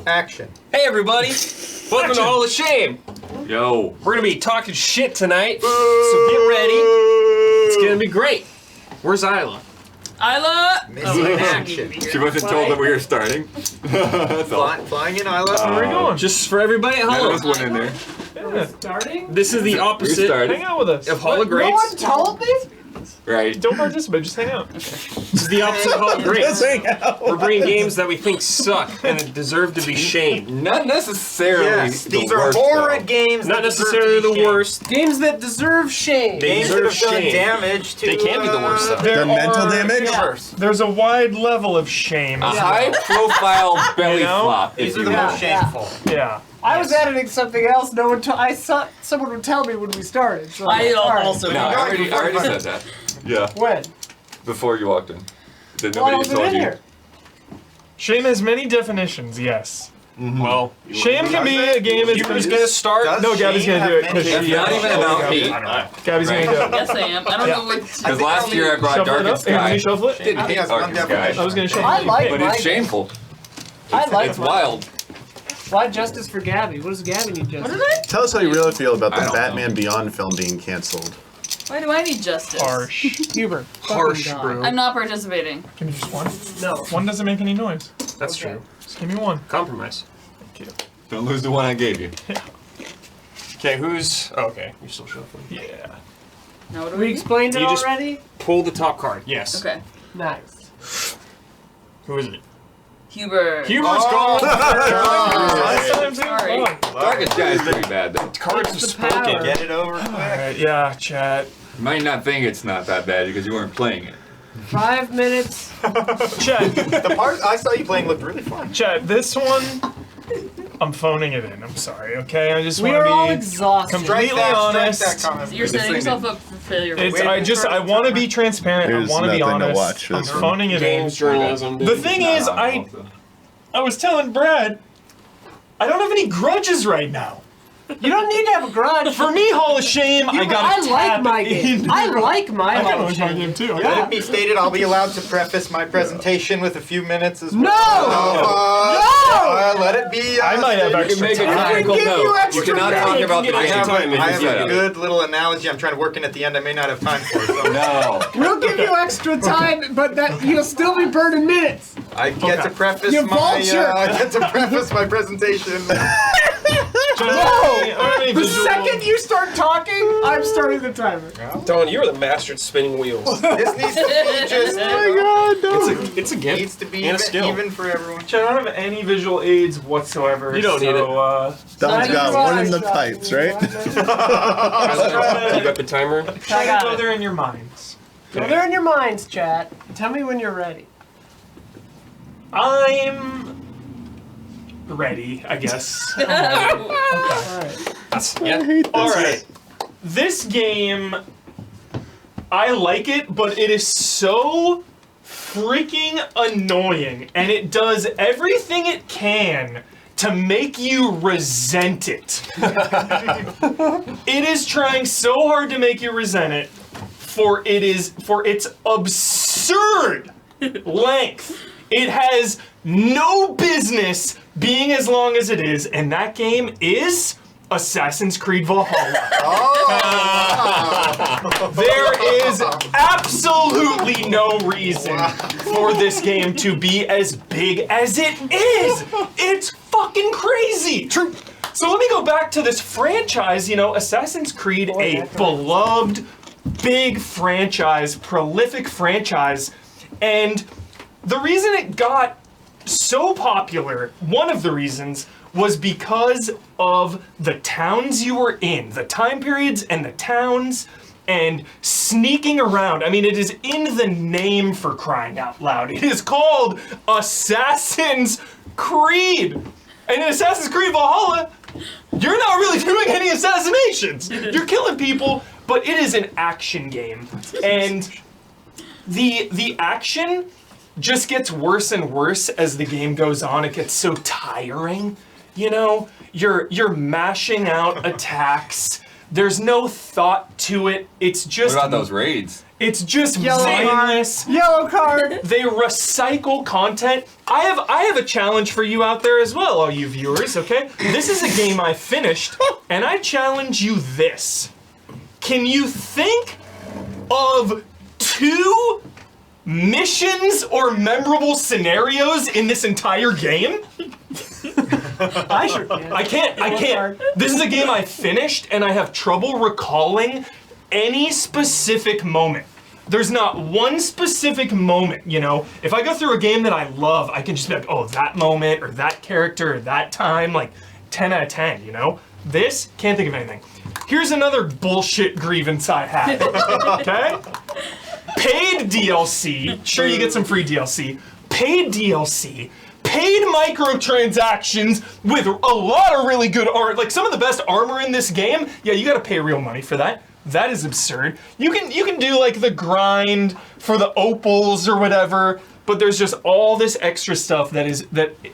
Action. Hey everybody! Welcome to Hall of Shame! Yo. We're gonna be talking shit tonight, so get ready. It's gonna be great. Where's Isla? Isla! Missing action. She wasn't told that we were starting. That's all. Flying in Isla. Where are we going? Just for everybody at There home. was one in there. Yeah. Starting? This is the opposite started. Hang out with us. of Hall of No Greats. one told me? Right. Don't participate, just hang out. This is the opposite of Hall of Greats. We're bringing games that we think suck and deserve to be shamed. Not necessarily Yes, the these are worst, horrid though. games. Not that deserve necessarily to be the shamed. worst. Games that deserve shame. They Games that deserve have done shame. damage to. They can be the worst, though. There The mental are- damage? Universe. There's a wide level of shame. A high-profile belly You know? flop, if These are you the will. most shameful. Yeah. I was editing something else. No one. I saw someone would tell me when we started. So I alright. also No, I already said that. Yeah, When? before you walked in. Did Why nobody wasn't told in you? here? Shame has many definitions, yes. Well, Shame can be a game that's Huber's gonna start. Does No, Gabby's shame gonna do have it, 'cause many It's not even about hate. Gabby's Right. gonna do it. Yes, I am. I don't know what. Because last year I brought Shuffle Dark it and up. Hey, can Sky. you shuffle it? Didn't hate Yes, Dark one and Sky. definition. I was gonna shuffle I it. like But my it's shameful. I like It's mine. wild. Why justice for Gabby? What does Gabby need justice? Tell us how you really feel about I the don't Batman know. Beyond film being canceled. Why do I need justice? Harsh. Huber. Harsh, fucking bro. God. I'm not participating. Give me just one. No. One doesn't make any noise. That's Okay. true. Just give me one. Compromise. Thank you. Don't lose the one I gave you. Okay, who's? Oh, okay, you're still shuffling. Yeah. Now what do We we? explained it You just- already. Pull the top card. Yes. Okay. Nice. Who is it? Huber. Huber's gone. Last time, too? Sorry. Oh. Dark and Sky is pretty bad, though. Cards have It's the spoken. power. Get it over quick. Alright, yeah, chat. You might not think it's not that bad because you weren't playing it. 5 minutes. Chat, The part I saw you playing looked really fun. chat, this one, I'm phoning it in. I'm sorry, okay? I just We want are all to be exhausted. completely honest. Strike that comment. You're setting yourself up for failure. It's, Wait, I want to be transparent. There's I want to be nothing to honest. watch I'm this one. phoning it in. Games journalism. The thing is, I was telling Brad, I don't have any grudges right now. You don't need to have a grudge. For me, Hall of Shame, I got I like my game. I like my I Hall kind of of my Shame. game too. Let it be stated, I'll be allowed to preface my presentation with a few minutes as No! well. Let it be. I might have stated. You can make a time. technical give you note. You extra cannot time. talk about the You can I get have, time if I you have set a up. good little analogy I'm trying to work in at the end I may not have time for. So No. We'll give you extra time, but that you'll still be burning minutes. I get to preface You my vulture. I get to preface my presentation. The second you start talking, I'm starting the timer. Don, you're the master at spinning wheels. This needs to be just It's a gift. needs to be and a skill. even for everyone. I don't have any visual aids whatsoever. You don't need it. Don's got one in the pipes, right? You got the timer. Try to go there in your minds. Go there in your minds, chat. Tell me when you're ready. I'm ready, I guess. All right. Yeah. All right. This game, I like it, but it is so freaking annoying, and it does everything it can to make you resent it. It is trying so hard to make you resent it for its absurd length. It has no business being as long as it is, and that game is Assassin's Creed Valhalla. There is absolutely no reason for this game to be as big as it is. It's fucking crazy. True. So let me go back to this franchise, Assassin's Creed, a beloved, big franchise, prolific franchise, and the reason it got so popular, one of the reasons, was because of the towns you were in, the time periods and the towns, and sneaking around. I mean, it is in the name, for crying out loud. It is called Assassin's Creed. And in Assassin's Creed Valhalla, you're not really doing any assassinations. You're killing people, but it is an action game. And the action just gets worse and worse as the game goes on. It gets so tiring. You're mashing out attacks. There's no thought to it. It's just What about those raids? It's just Yellow mindless. Yellow card. They recycle content. I have a challenge for you out there as well, all you viewers, okay? This is a game I finished, and I challenge you this. Can you think of 2 missions or memorable scenarios in this entire game? I sure can. I can't. This is a game I finished, and I have trouble recalling any specific moment. There's not one specific moment, you know? If I go through a game that I love, I can just be like, oh, that moment, or that character, or that time, like 10 out of 10, you know? This, can't think of anything. Here's another bullshit grievance I have, okay? Paid DLC, sure you get some free DLC, paid DLC, paid microtransactions with a lot of really good art, like some of the best armor in this game, yeah, you gotta pay real money for that. That is absurd. You can do like the grind for the opals or whatever, but there's just all this extra stuff that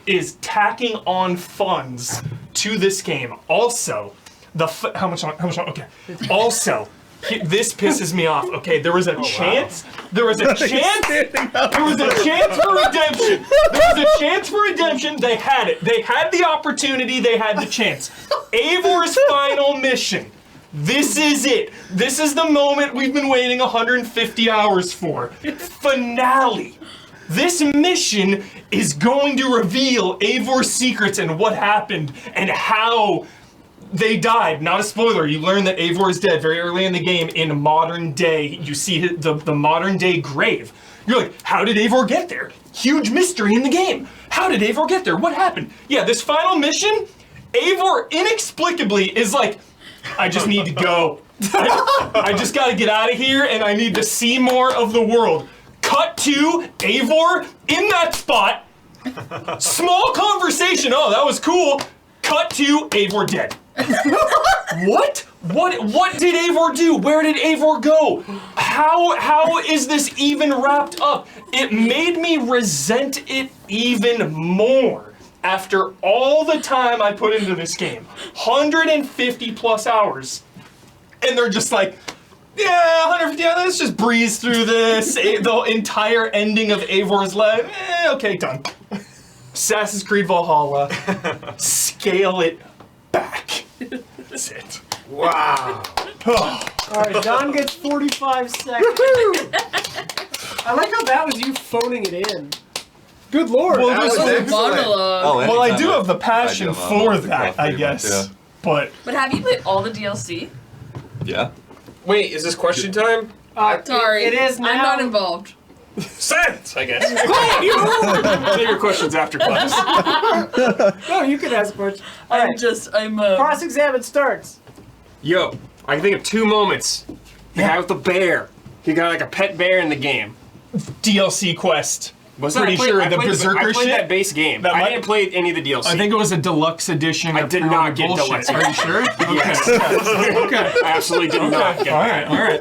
is tacking on funds to this game. Also, how much? Okay. Also, this pisses me off. Okay, there was a chance. There was a chance. There was a chance for redemption. There was a chance for redemption. They had it. They had the opportunity. They had the chance. Eivor's final mission. This is it. This is the moment we've been waiting 150 hours for. Finale. This mission is going to reveal Eivor's secrets and what happened and how they died. Not a spoiler. You learn that Eivor is dead very early in the game. In modern day, you see the modern day grave. You're like, how did Eivor get there? Huge mystery in the game. How did Eivor get there? What happened? Yeah, this final mission, Eivor inexplicably is like, I just need to go. I just gotta get out of here and I need to see more of the world. Cut to Eivor in that spot. Small conversation. Oh, that was cool. Cut to Eivor dead. What? What did Eivor do? Where did Eivor go? How is this even wrapped up? It made me resent it even more. After all the time I put into this game, 150 plus hours, and they're just like, yeah, 150, let's just breeze through this. The entire ending of Eivor's life, okay, done. Assassin's Creed Valhalla, scale it back. That's it. Wow. All right, Don gets 45 seconds. I like how that was you phoning it in. Good lord. Well, That was Oh, excellent. monologue. Well, I anytime do have the passion I do, for I'm that, I pretty much, guess. But But have you played all the DLC? Yeah. Wait, is this question time? Sorry. It is now. I'm not involved. Silence, I guess. Take your questions after class. No, you can ask a question. All right, I'm cross-examine starts. Yo, I can think of 2 moments. The guy with the bear. He got like a pet bear in the game. DLC quest. Was Pretty sure the Berserker I played shit? that base game. That I might- didn't play any of the DLC. I think it was a deluxe edition. I of did pre-order not get bullshit. deluxe. Are you sure? Yes. Okay. I absolutely did not get All that. right.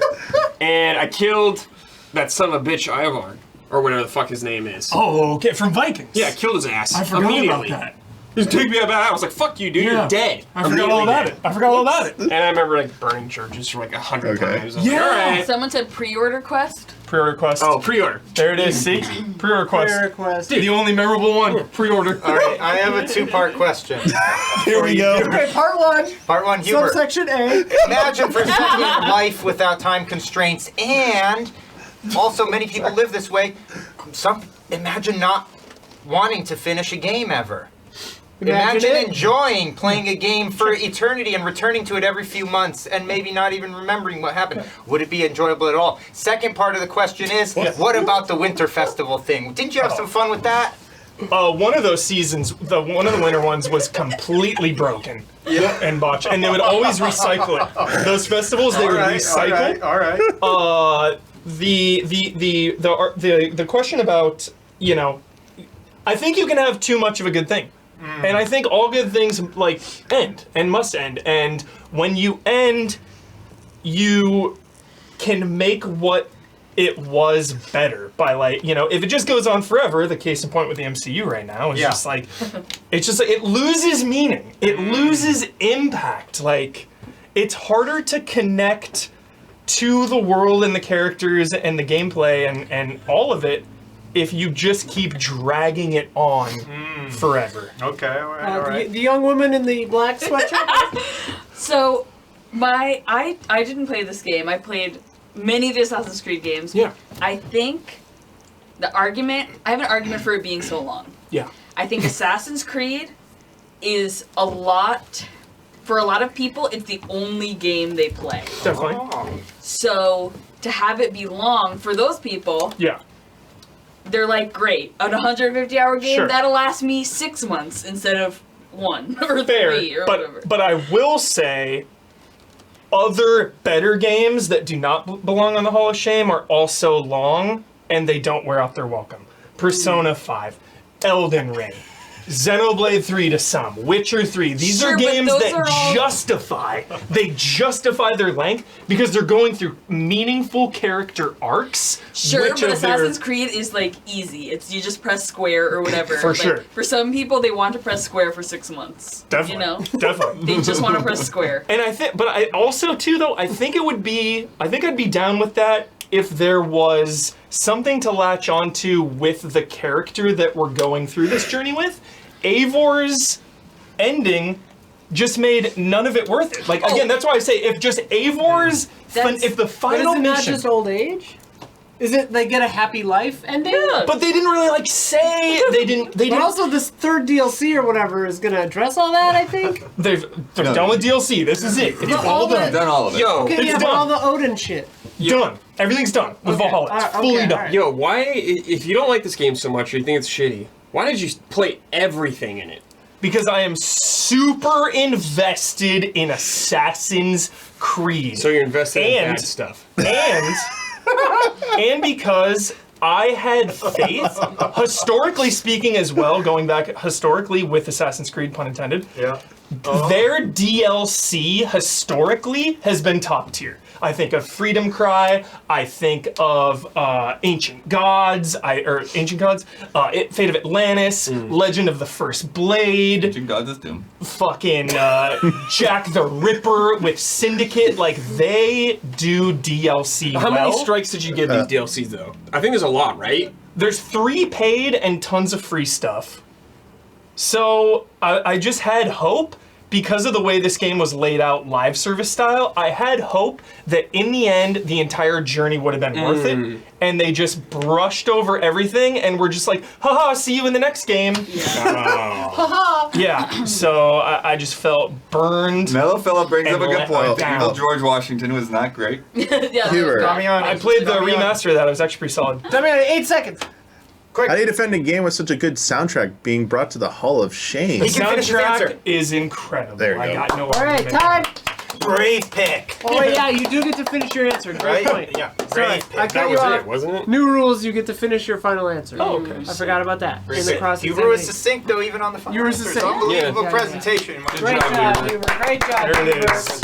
And I killed that son of a bitch Ivar, or whatever the fuck his name is. Oh, okay. From Vikings. Yeah, I killed his ass I forgot immediately. about that. He took me about. I was like, "Fuck you, dude! Yeah. You're dead." I forgot all about Immediately it. I forgot all about it. dead. And I remember like burning churches for like 100 Okay. times. I was Yeah. like, all right. Someone said pre-order quest. Pre-order quest. Oh, pre-order. There it is. See? Pre-order quest. Fair request. The only memorable one. Pre-order. All right, I have a 2-part question. Here we go. Okay, part one, Part 1, Hubert. subsection A. Imagine for a second life without time constraints, and also many people live this way. Imagine not wanting to finish a game ever. Imagine it. enjoying playing a game for eternity and returning to it every few months and maybe not even remembering what happened. Would it be enjoyable at all? Second part of the question is, what about the Winter Festival thing? Didn't you have some fun with that? One of those seasons, one of the winter ones was completely broken. And botched. And they would always recycle it. Those festivals, they would recycle. All right. The question about, you know, I think you can have too much of a good thing. And I think all good things like end and must end. And when you end, you can make what it was better by, like, you know, if it just goes on forever, the case in point with the MCU right now is just like, it's just like, it loses meaning. It loses impact. Like, it's harder to connect to the world and the characters and the gameplay and all of it if you just keep dragging it on forever. Okay, all right. The young woman in the black sweatshirt. So, I didn't play this game. I played many of the Assassin's Creed games. Yeah. I think I have an argument for it being so long. Yeah. I think Assassin's Creed is for a lot of people, it's the only game they play. Definitely. So, to have it be long, for those people, Yeah. they're like, great, an 150-hour game, Sure. that'll last me 6 months instead of 1 or Fair, 3 or whatever. but I will say, other better games that do not belong on the Hall of Shame are also long, and they don't wear out their welcome. Persona 5, Elden Ring, Xenoblade 3 to some, Witcher 3. These Sure, are but games those that are all- justify their length because they're going through meaningful character arcs. Sure, which but are their- Assassin's Creed is like easy. It's you just press square or whatever. For Like, sure. For some people, they want to press square for 6 months. Definitely. You know, Definitely. they just want to press square. And I also too though, I think I'd be down with that if there was something to latch onto with the character that we're going through this journey with. Eivor's ending just made none of it worth it. Like again, that's why I say if just Eivor's, if the But final is it not mission, just old age? Is it they get a happy life ending? Yeah. but they didn't really like say they didn't. But also, this third DLC or whatever is gonna address all that. I think. They're No. done with DLC. This is it. It's all done. I've done all of it. Yo, Okay, It's yeah, but done. all the Odin shit. Done. Everything's done with Okay. Valhalla. It's Okay, fully done. alright. yo, why? If you don't like this game so much, or you think it's shitty, why did you play everything in it? Because I am super invested in Assassin's Creed. So you're invested in And- bad stuff. and because I had faith, historically speaking as well, going back historically with Assassin's Creed, pun intended, their DLC historically has been top tier. I think of Freedom Cry. I think of Ancient Gods. Fate of Atlantis, Legend of the First Blade, Ancient Gods is Doom. fucking Jack the Ripper with Syndicate. Like they do DLC How well. many strikes did you give these DLCs though? I think there's a lot, right? There's 3 paid and tons of free stuff. So I just had hope because of the way this game was laid out live service style. I had hope that in the end, the entire journey would have been worth it. And they just brushed over everything and were just like, haha, see you in the next game. Yeah, so I just felt burned. Mellow Fella brings And up a good let point. down. Evil George Washington was not great. Yeah, Hubert. I played the remaster of that. It was actually pretty solid. Damiani, 8 seconds. How do you defend a game with such a good soundtrack being brought to the Hall of Shame? He can finish his answer. Soundtrack is incredible. There you I go. got no All right, argument. time. Brave pick. Oh yeah, you do get to finish your answer. Great Right? point. Yeah. Sorry, Brave I pick. cut you off. wasn't it? New rules: you get to finish your final answer. Oh, okay. I forgot about that. In the cross You were succinct though, even on the phone. You were It's succinct. unbelievable Yeah. presentation. Great job, Hubert. Great job, There it Hubert. is.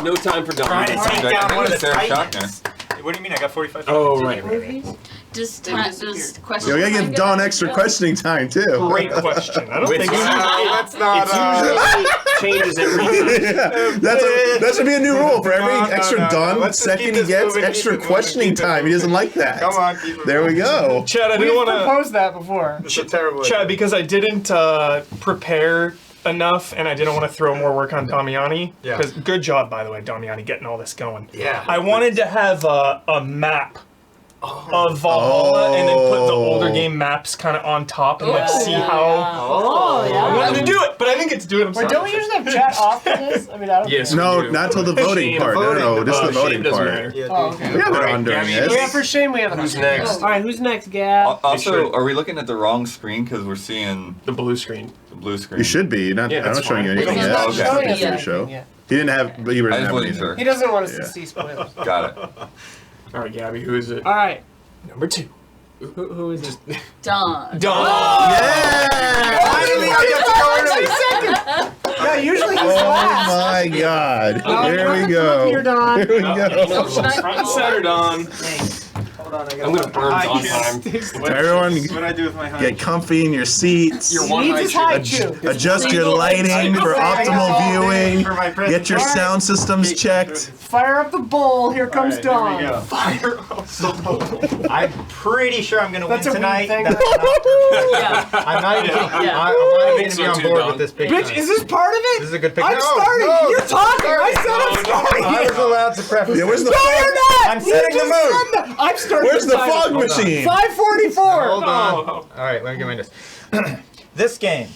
No time for Trying to Dom. take down one of the Sarah titans. What do you mean? I got 45 Oh, seconds. right. Just disappeared. question. Yo, we gotta time give get Dawn on? extra Yeah. questioning time too. Great question. I don't think Let's not. Usually changes every time. Yeah, that should be a new rule for every No, extra no. Dawn Let's just second keep he this gets, moving, extra keep it moving, questioning keep it time. He doesn't like that. Come on, keep it There we go. Chad, I We've didn't want to. proposed that before. It's a terrible. Chad, because I didn't prepare enough and I didn't want to throw more work on Damiani. Yeah. Because good job, by the way, Damiani, getting all this going. Yeah. I wanted to have a map of Valhalla and then put the older game maps kind of on top and like see how. Oh yeah. I wanted to do it, but I didn't get to do it. I'm Wait, sorry. don't we usually have chat off for this? I mean, I don't. Yes. care. No, we do. not till the voting Shame. part. No, just the Shame voting doesn't part. matter. Yeah, Oh, dude. okay. We have it Alright, on during Gabby, this. Yeah, for shame we have it. Who's on. next? All right, who's next, Gab? Also, are we looking at the wrong screen because we're seeing The blue screen. the blue screen? You should be. Not, Yeah, I'm not that's showing you fine. anything He's yet. not Okay. showing It's us the show. anything yet. He didn't have, but he I didn't just have wasn't anything. sure. He doesn't want us Yeah. to see spoilers. Got it. All right, Gabby, who is it? All right, Number 2. who is it? Dawn. Dawn. Yeah! Finally, I get to go early. Yeah, usually he's Oh last. my God! Here we Here, go. Don. Here we go. Should I- Front and center, Don. Thanks. Hold on, I I'm gonna burn I on can't time. Everyone, What I do with my honey? get comfy in your seats. Your one Needs high his chew. high chew. Adjust your Single lighting for optimal viewing. For my Get your Alright. sound systems checked. Fire up the bowl. Here comes Dawn. Fire I'm pretty sure I'm gonna That's a win weird tonight. thing. Yeah. I'm not even kidding. Yeah. I'm not I even think gonna so be on too, board Don. with this big Bitch, time. is this part of it? This is a good pick. I'm No, starting. no, You're this is talking. starting. I said I'm starting. I was allowed to preface. Yeah, where's the this. No, you're not. I'm You setting the just mood. said that. I'm starting. Where's the time. fog Hold on. machine? 5:44. Hold on. Oh. All right, let me get my notes. This game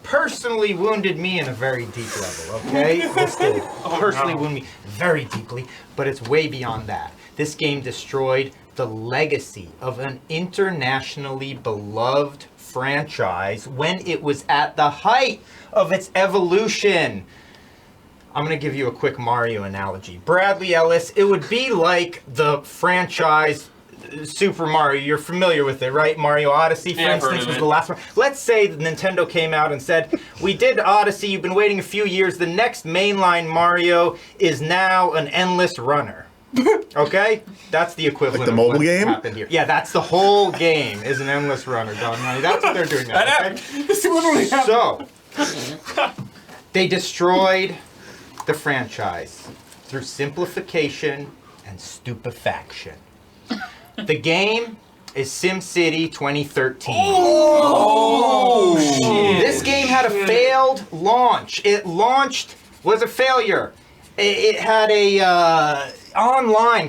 personally wounded me in a very deep level, okay? This did personally wound me very deeply, but it's way beyond that. This game destroyed the legacy of an internationally beloved franchise when it was at the height of its evolution. I'm going to give you a quick Mario analogy. Bradley Ellis, it would be like the franchise Super Mario. You're familiar with it, right? Mario Odyssey, for Yeah, I've heard instance, of was it. the last one. Let's say that Nintendo came out and said, we did Odyssey, you've been waiting a few years, the next mainline Mario is now an endless runner. Okay? That's the equivalent Like the of mobile what game? happened here. Yeah, that's the whole game is an endless runner, Damiani. That's what they're doing now. Okay? This literally happened. So, they destroyed the franchise through simplification and stupefaction. The game is SimCity 2013. Oh, shit. This game had a failed launch. It launched, was a failure. It had a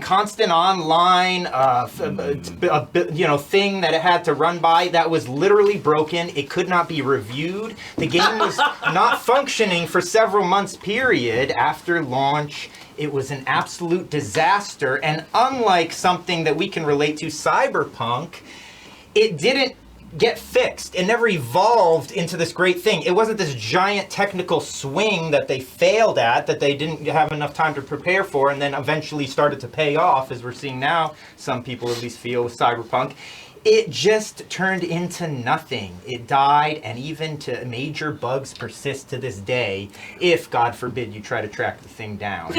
constant online, thing that it had to run by that was literally broken. It could not be reviewed. The game was not functioning for several months period after launch. It was an absolute disaster, and unlike something that we can relate to, Cyberpunk, it didn't get fixed. It never evolved into this great thing. It wasn't this giant technical swing that they failed at, that they didn't have enough time to prepare for, and then eventually started to pay off, as we're seeing now, some people at least feel with Cyberpunk. It just turned into nothing. It died, and even to major bugs persist to this day, if, God forbid, you try to track the thing down.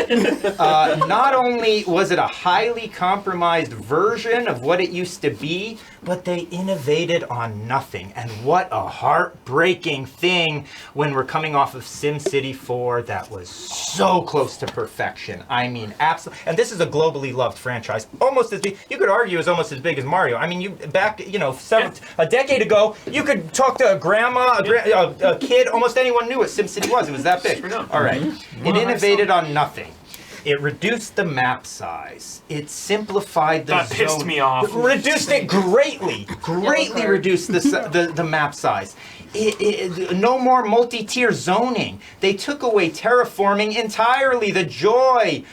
Not only was it a highly compromised version of what it used to be, but they innovated on nothing. And what a heartbreaking thing when we're coming off of SimCity 4 that was so close to perfection. I mean, absolutely. And this is a globally loved franchise. Almost as big, you could argue is almost as big as Mario. I mean, a decade ago, you could talk to a grandma, a kid, almost anyone knew what SimCity was. It was that big. All right. It innovated on nothing. It reduced the map size. It simplified the That zone. pissed me off. Reduced it greatly. Greatly reduced the map size. No more multi-tier zoning. They took away terraforming entirely. The joy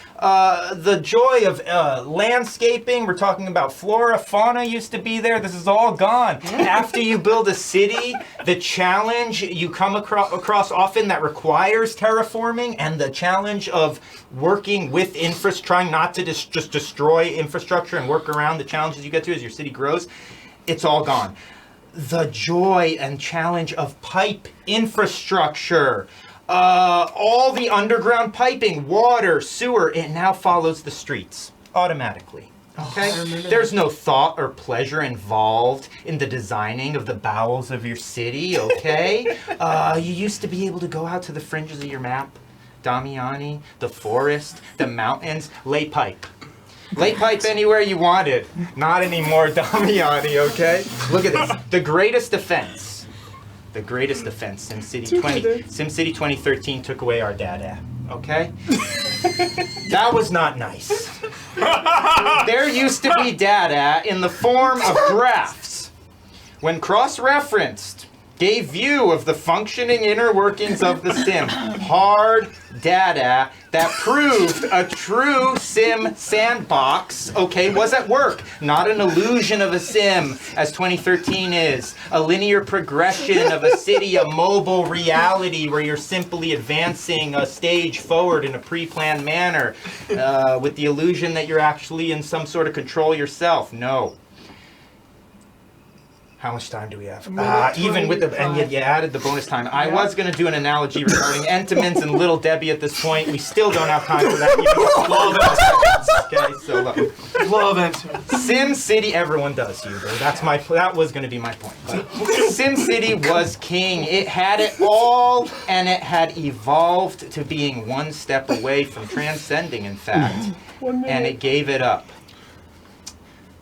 of landscaping. We're talking about flora, fauna used to be there. This is all gone. After you build a city, the challenge you come across often that requires terraforming, and the challenge of working with infrastructure, trying not to just destroy infrastructure and work around the challenges you get to as your city grows, it's all gone. The joy and challenge of pipe infrastructure, all the underground piping, water, sewer, it now follows the streets automatically. Okay? There's no thought or pleasure involved in the designing of the bowels of your city, okay? You used to be able to go out to the fringes of your map, Damiani, the forest, the mountains, lay pipe. Lay pipe anywhere you wanted. Not anymore, Damiani, okay? Look at this. The greatest offense, SimCity 2013 took away our data, okay? That was not nice. There used to be data in the form of graphs. When cross-referenced, gave view of the functioning inner workings of the sim. Hard data that proved a true sim sandbox, okay, was at work. Not an illusion of a sim, as 2013 is. A linear progression of a city, a mobile reality where you're simply advancing a stage forward in a pre-planned manner with the illusion that you're actually in some sort of control yourself. No. How much time do we have? Minute Even with the, and yet you added the bonus time. I was going to do an analogy regarding Entenmann's and Little Debbie at this point. We still don't have time for that. Okay, so look. Love Entenmann. Sim City, everyone does, Huber. That was going to be my point. But Sim City was king. It had it all, and it had evolved to being one step away from transcending, in fact. And it gave it up.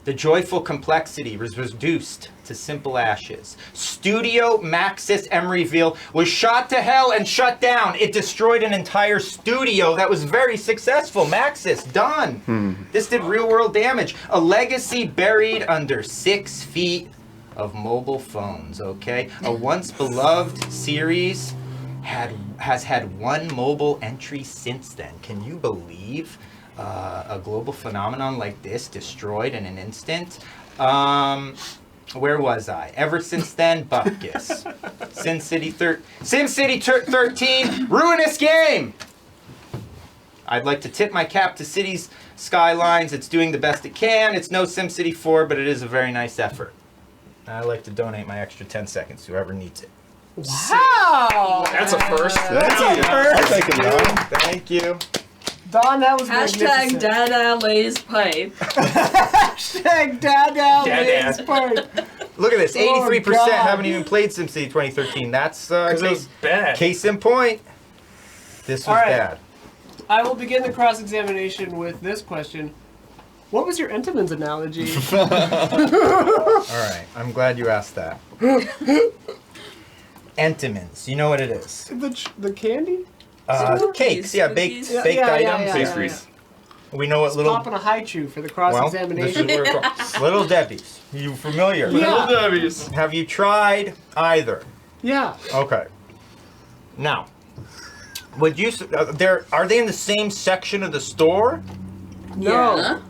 The joyful complexity was reduced to simple ashes. Studio Maxis Emeryville was shot to hell and shut down. It destroyed an entire studio that was very successful. Maxis, done. This did real world damage. A legacy buried under 6 feet of mobile phones, okay? A once beloved series has had 1 mobile entry since then. Can you believe a global phenomenon like this destroyed in an instant? Where was I? Ever since then, Bupkis. SimCity 13, ruinous game! I'd like to tip my cap to Cities Skylines. It's doing the best it can. It's no SimCity 4, but it is a very nice effort. I'd like to donate my extra 10 seconds to whoever needs it. Wow! That's a first. That's a first. I'll take it, Don. Thank you. Don, that was Hashtag magnificent. Dada lays pipe. Hashtag Dada lays pipe. Look at this. 83% God. haven't even played SimCity 2013. That's Because it was bad. case in point. This was All right. bad. I will begin the cross-examination with this question. What was your Entenmann's analogy? All right. I'm glad you asked that. Entenmann's. You know what it is? the candy? Cakes. Yeah, Cookies. baked items. Pastries. We know what little. Popping a high chew for the Well, this is cross-examination. what we're called. Little Debbie's. You familiar? Yeah. Little Debbie's. Have you tried either? Yeah. Okay. Now, would you? Are they in the same section of the store? No. Yeah.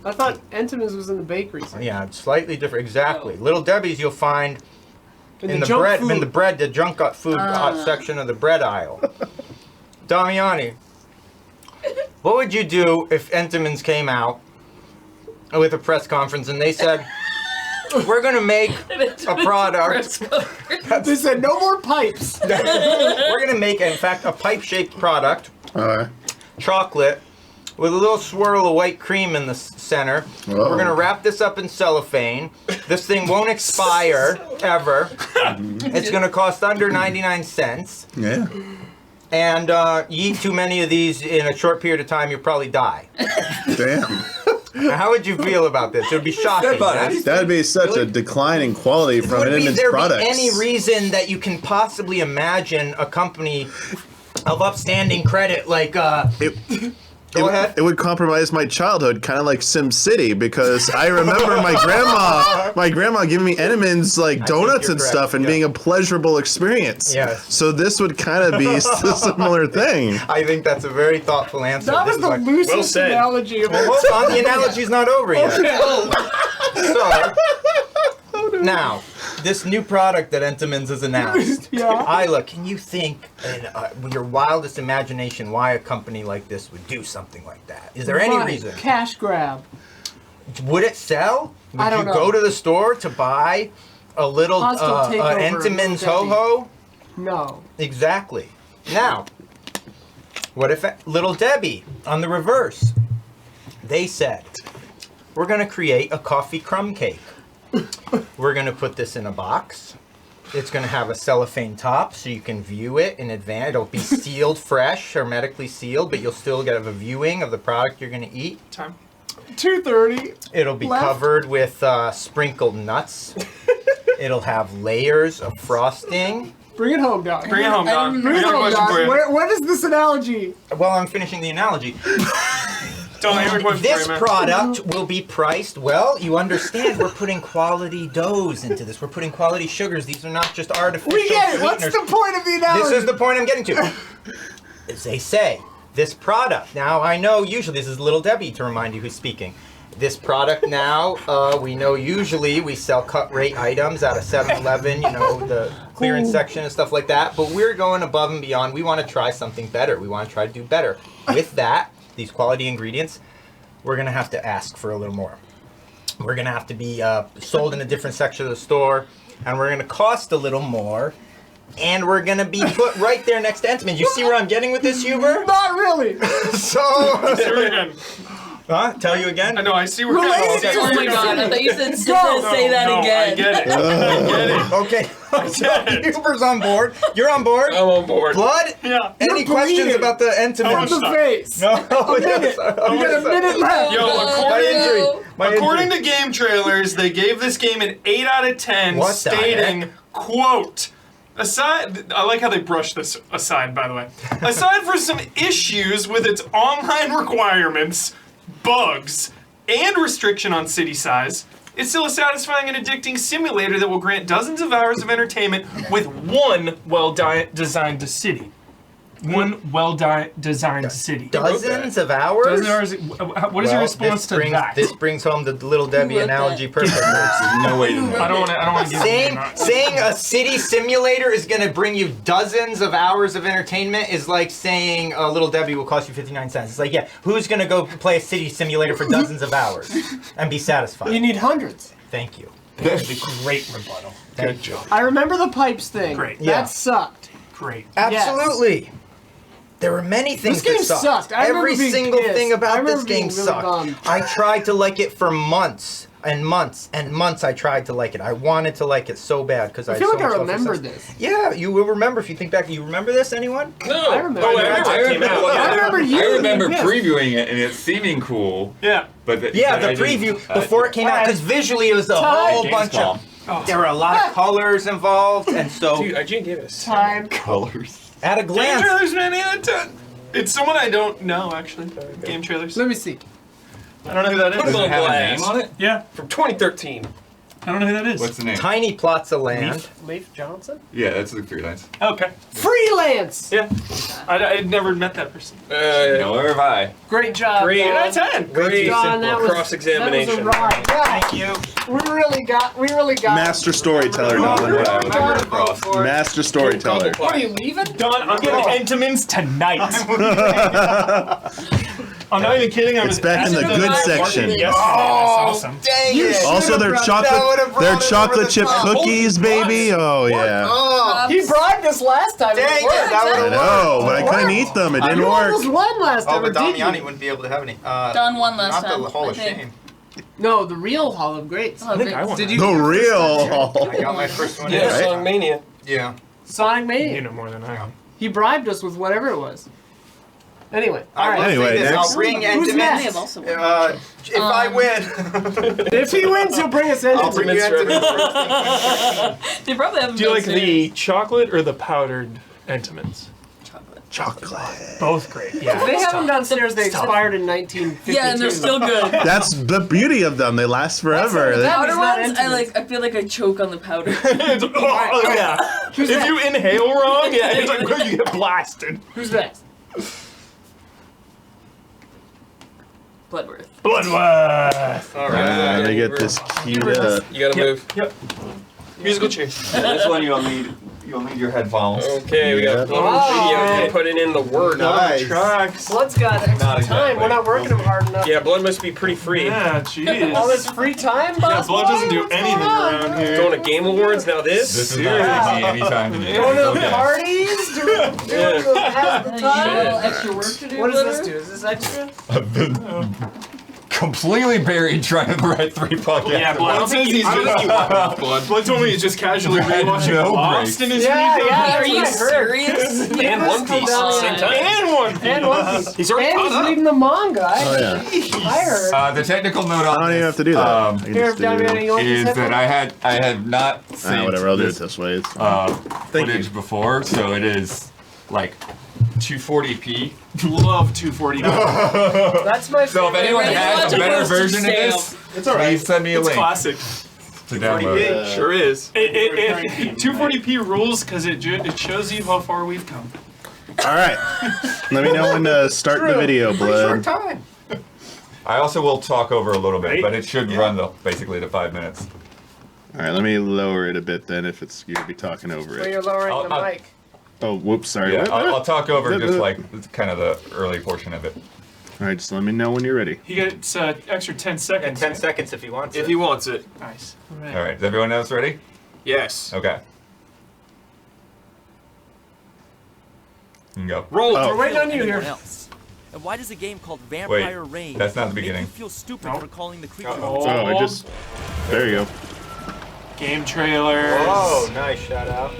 I thought Entenmann's was in the bakery section. Yeah, it's slightly different. Exactly. Oh. Little Debbie's you'll find in the junk bread, food. the junk food section of the bread aisle. Damiani, what would you do if Entenmann's came out with a press conference and they said, "We're going to make a product. They said no more pipes. We're going to make, in fact, a pipe-shaped product, chocolate, with a little swirl of white cream in the center. Whoa. We're going to wrap this up in cellophane. This thing won't expire, ever. It's going to cost under 99 cents. Yeah. And you eat too many of these in a short period of time, you'll probably die." Damn. How would you feel about this? It would be shocking. Yes? That would be such a decline in quality from Would Entenmann's there products. be any reason that you can possibly imagine a company of upstanding credit like Go ahead. It would compromise my childhood, kind of like SimCity, because I remember my grandma giving me Entenmann's like donuts you're and correct, stuff, and yeah. being a pleasurable experience. Yes. So this would kind of be a similar thing. I think that's a very thoughtful answer. That This was is the why- loosest Well said. analogy of all Hold on, the analogy's not over yet. So, now, this new product that Entenmann's has announced. Yeah. Isla, can you think in your wildest imagination why a company like this would do something like that? Is there any Right. reason? Cash grab. Would it sell? Would I don't you know. go to the store to buy a little Hostile takeover of Entenmann's Little ho-ho? No. Exactly. Now, what if Little Debbie, on the reverse, they said, we're going to create a coffee crumb cake. We're going to put this in a box. It's going to have a cellophane top so you can view it in advance. It'll be sealed fresh, hermetically sealed, but you'll still get a viewing of the product you're going to eat. Time. 2:30. It'll be Left. covered with sprinkled nuts. It'll have layers of frosting. Bring it home, Doc. Bring it home, Doc. don't We Bring it got a home, question Doc. for you. What is this analogy? Well, I'm finishing the analogy. Don't have a question This for you, man. product will be priced, well, you understand, we're putting quality doughs into this. We're putting quality sugars. These are not just artificial We get it. What's sweeteners. the point of the analogy? This is the point I'm getting to. As they say, this product, now I know usually, this is Little Debbie to remind you who's speaking. This product now, we know usually we sell cut rate items out of 7-Eleven, you know, the clearance section and stuff like that, but we're going above and beyond. We want to try something better. We want to try to do better. With that, these quality ingredients, we're going to have to ask for a little more. we're gonna have to be sold in a different section of the store, and we're gonna cost a little more, and we're gonna be put right there next to Entenmann's. You see where I'm getting with this, Huber? Not really. So, huh? Tell you again? I know, I see where Oh my god, I thought you said say that again. I get it. I get it. Okay, so Huber's on board. You're on board. I'm on board. Blood? Yeah. Any questions about the Entenmann's? On the face. No. A minute. You got a minute left. Yo, My according injury. to game trailers, they gave this game an 8 out of 10, What the stating, quote, aside, I like how they brushed this aside, by the way. Aside for some issues with its online requirements, bugs, and restriction on city size, it's still a satisfying and addicting simulator that will grant dozens of hours of entertainment with one well-designed city. One well-designed city. Dozens of hours? Dozen hours. What is your response to that? This brings home the Little Debbie wrote analogy that? perfectly. There's no way to know. I don't want to give Saying a city simulator is going to bring you dozens of hours of entertainment is like saying a Little Debbie will cost you 59 cents. It's like, yeah, who's going to go play a city simulator for dozens of hours and be satisfied? You need hundreds. Thank you. That's a great rebuttal. Good job. I remember the pipes thing. Great. Yeah. That sucked. Great. Absolutely. There were many things This game that sucked. I remember Every being single pissed. thing I about this remember being game really sucked. bummed. I tried to like it for months and months and months. I tried to like it. I wanted to like it so bad because I feel like I remembered this. Yeah, you will remember if you think back. You remember this, anyone? No. I remember. Oh, I remember, I remember you. I remember Yeah. previewing it and it seeming cool, Yeah. but The but I didn't- preview before it came out, because visually it was a Time. whole bunch of. There were a lot of colors involved, and so Dude, IGN gave us. Time. colors. at a Game glance, trailers, man, 8 out of 10. It's someone I don't know, actually. Game trailers. Let me see. I don't know who that Put is. it on Does it have a blast. name on it? Yeah. From 2013. I don't know who that is. What's the name? tiny plots of land. Leif Johnson? Yeah, that's the 3 lines. Okay. Freelance! Yeah. I'd never met that person. Nor have I. Great job. Great. 8 Don. out of 10. Great Don, that was- cross-examination. That was a ride. Yeah. Thank you. We really got Master storyteller, What Don. I would never cross. Master storyteller. What are you leaving? Don, I'm getting Entenmann's tonight. I'm not even kidding. It's back in the good section. Yes. Oh, That's awesome. dang You it! Also, their That would've chocolate, brought their it over chocolate the chip top. cookies, baby. Oh yeah. Oh, He bribed us last time. dang it! That I would have know, but I couldn't eat them. It didn't You almost work. won last Oh, time. but or did Damiani you? wouldn't be able to have any. Don won last Not time. the Hall I of think. Shame. No, the real Hall of Greats. Oh, great. I won. Did that. you? The real. I got my first one. Yeah, in. Right. Song Mania. Yeah. Sonic You Mania. know more than I am. He bribed us with whatever it was. Anyway, I will alright. Anyway, say this, next. I'll bring Who's Entenmann's. I have also won. If I win, If he wins, he'll bring us I'll bring you Entenmann's. Entenmann's. They probably have. Do you like the chocolate or the powdered Entenmann's? chocolate? Chocolate. Both great. Yeah. They have them downstairs. They Stop. expired in 1952. Yeah, and they're still good. That's the beauty of them. They last forever. That's Powder He's not ones, I feel like I choke on the powder. Oh, yeah. Who's If next? you inhale wrong, yeah, it's like you get blasted. Who's next? Bloodworth. Bloodworth. All right. Let me get this queued up. You gotta move. Yep. Musical chair. Yeah, this one you'll need your headphones. Okay, we got Wow. video to put it in the word. Nice. Tracks. Blood's got extra Not time. exactly. We're not working him hard enough. Yeah, blood must be pretty free. Yeah, jeez. All this free time, boss. Yeah, blood doesn't boy? do What's anything going on? around here. Going to Game Awards, now this? This is not easy anytime. Going to the parties? Doing has the You time? got extra work to do. What does this Bloodworth? do? Is this extra? I've been completely buried trying to write 3 podcasts. Yeah, Blood says he's just. Blood told me he's just casually rewatching No Lost in his Yeah, free yeah. time. Are you That's what I heard. serious? And One Piece at the same time. And One Piece. And One Piece. He's already And caught he's up. reading the manga. Oh yeah. I heard. The technical note on I don't even this, have to do that. I can Here, just do Damiani, you want is this that I have not synced whatever. I'll do it this, this way. It's fine. footage before, so it is like 240p. Love 240. That's my So if favorite. anyone Ready to has watch a a better postage version of stamp. this, It's alright. please send me a It's link classic. to download it. Sure is. 240p rules because it shows you how far we've come. All right. Let me know when to start the video, Pretty short Blood. time. I also will talk over a little bit, Right? but it should run basically to 5 minutes. All right. Let me lower it a bit then if it's you'll be talking over Where it. you're lowering I'll- the I'll- mic. Oh, whoops. Sorry. Yeah, What? I'll talk over just like kind of the early portion of it. All right, just let me know when you're ready. He gets extra 10 And seconds. 10 seconds if he wants If it. he wants it. Nice. All right, is everyone else ready? Yes. Okay. You can go. Roll. Oh. We're waiting on you anyone here. else. And why does a game called Vampire Wait, Reign that's not the make beginning. you feel stupid Nope. for calling the creature? Uh-oh. Oh, I just. There you go. Game trailers. Oh, nice shout out.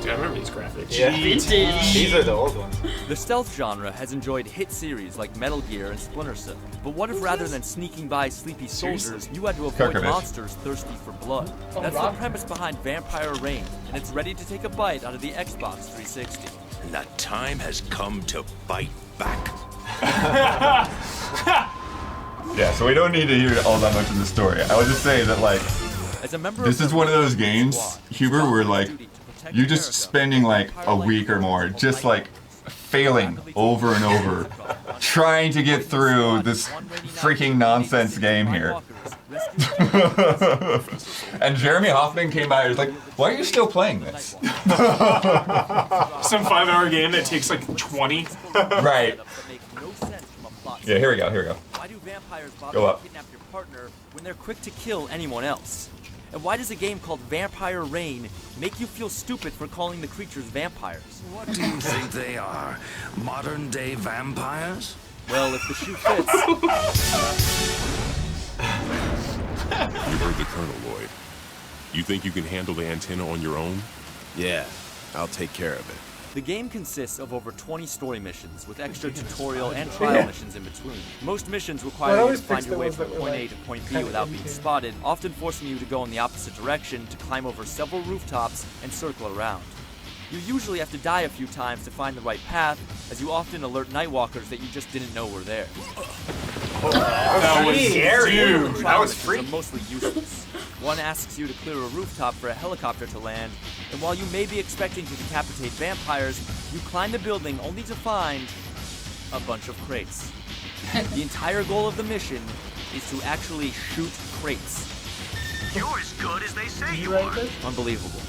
Dude, I remember these graphics. Yeah. Vintage. These are the old ones. The stealth genre has enjoyed hit series like Metal Gear and Splinter Cell. But what if rather than sneaking by sleepy soldiers, you had to avoid Kirkovich. monsters thirsty for blood? That's the premise behind Vampire Reign, and it's ready to take a bite out of the Xbox 360. And the time has come to bite back. Yeah, so we don't need to hear all that much of the story. I would just say that, like, As a member this of is the one of those Squad, games, Huber, where, like, duty to protect you're just America, spending, like, a Vampire week or Reign more will just, light like, failing over and over, trying to get through this freaking nonsense game here. And Jeremy Hoffman came by and was like, why are you still playing this? Some 5-hour game that takes like 20. Right. Yeah, here we go, here we go. Why do vampires bother Go to up. kidnap your partner when they're quick to kill anyone else? And why does a game called Vampire Reign make you feel stupid for calling the creatures vampires? What do you think they are? Modern day vampires? Well, if the shoe fits, You heard the Colonel, Lloyd. You think you can handle the antenna on your own? Yeah, I'll take care of it. the game consists of over 20 story missions with extra tutorial and trial missions in between. Most missions require you to find your way from point A to point B without being spotted, often forcing you to go in the opposite direction to climb over several rooftops and circle around. You usually have to die a few times to find the right path, as you often alert Nightwalkers that you just didn't know were there. That was scary. dude. That was Missions free. are mostly useless. One asks you to clear a rooftop for a helicopter to land, and while you may be expecting to decapitate vampires, you climb the building only to find a bunch of crates. The entire goal of the mission is to actually shoot crates. You're as good as they say you are. Unbelievable.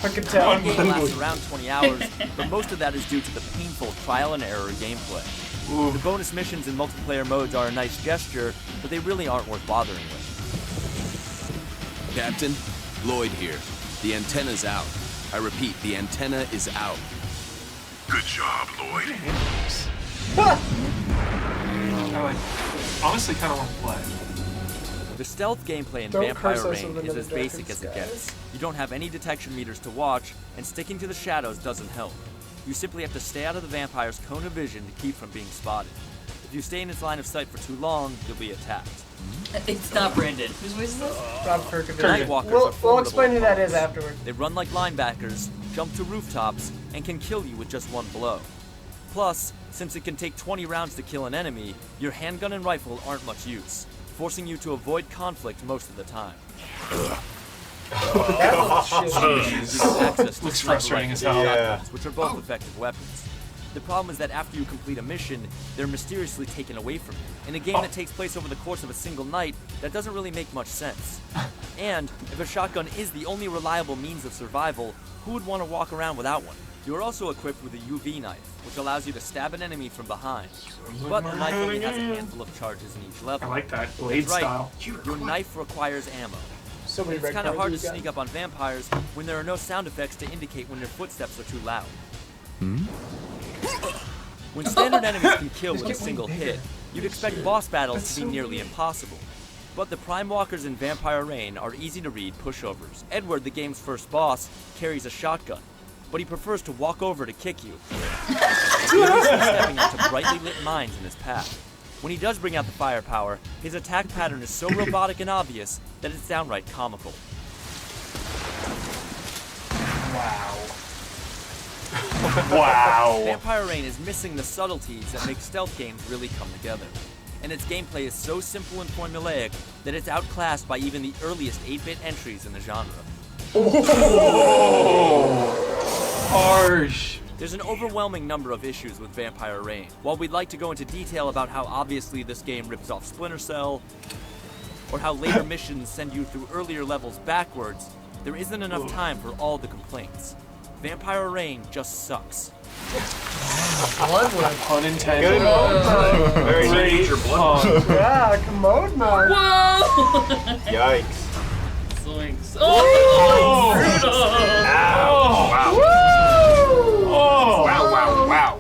I could tell. The game lasts around 20 hours, but most of that is due to the painful trial and error gameplay. The bonus missions and multiplayer modes are a nice gesture, but they really aren't worth bothering with. Captain, Lloyd here. The antenna's out. I repeat, the antenna is out. Good job, Lloyd. I honestly kind of want to play. The stealth gameplay in Don't Vampire curse us Reign with is another as basic Darkened as it Skies. gets. You don't have any detection meters to watch, and sticking to the shadows doesn't help. You simply have to stay out of the vampire's cone of vision to keep from being spotted. If you stay in its line of sight for too long, you'll be attacked. It's not Brandon. Whose voice is this? Rob Kirkovich. Nightwalkers are We'll formidable explain who that is opponents. afterward. They run like linebackers, jump to rooftops, and can kill you with just one blow. Plus, since it can take 20 rounds to kill an enemy, your handgun and rifle aren't much use, forcing you to avoid conflict most of the time. That looks shitty. Missions give you access to Looks sniper frustrating rifles as hell. and Yeah. shotguns, which are both effective weapons. The problem is that after you complete a mission, they're mysteriously taken away from you. In a game that takes place over the course of a single night, that doesn't really make much sense. And if a shotgun is the only reliable means of survival, who would want to walk around without one? You are also equipped with a UV knife, which allows you to stab an enemy from behind. But the knife only has a handful of charges in each I level. like that blade That's right, style. your knife requires ammo. So many It's red kind of hard to cards we've sneak got. up on vampires when there are no sound effects to indicate when their footsteps are too loud. When standard enemies can kill with a single hit, you'd expect boss battles to be nearly impossible. But the Prime Walkers in Vampire Reign are easy to read pushovers. Edward, the game's first boss, carries a shotgun, but he prefers to walk over to kick you. He is stepping into brightly lit mines in his path. When he does bring out the firepower, his attack pattern is so robotic and obvious that it's downright comical. Wow. Vampire Reign is missing the subtleties that make stealth games really come together. And its gameplay is so simple and formulaic that it's outclassed by even the earliest 8-bit entries in the genre. Harsh. There's an overwhelming number of issues with Vampire Reign. While we'd like to go into detail about how obviously this game rips off Splinter Cell, or how later missions send you through earlier levels backwards, there isn't enough time for all the complaints. Vampire Rain just sucks. Bloodworth. Unintended. Very major blood. Yeah, commode mode. Whoa! Yikes. Zoinks. Oh! Oh! Wow.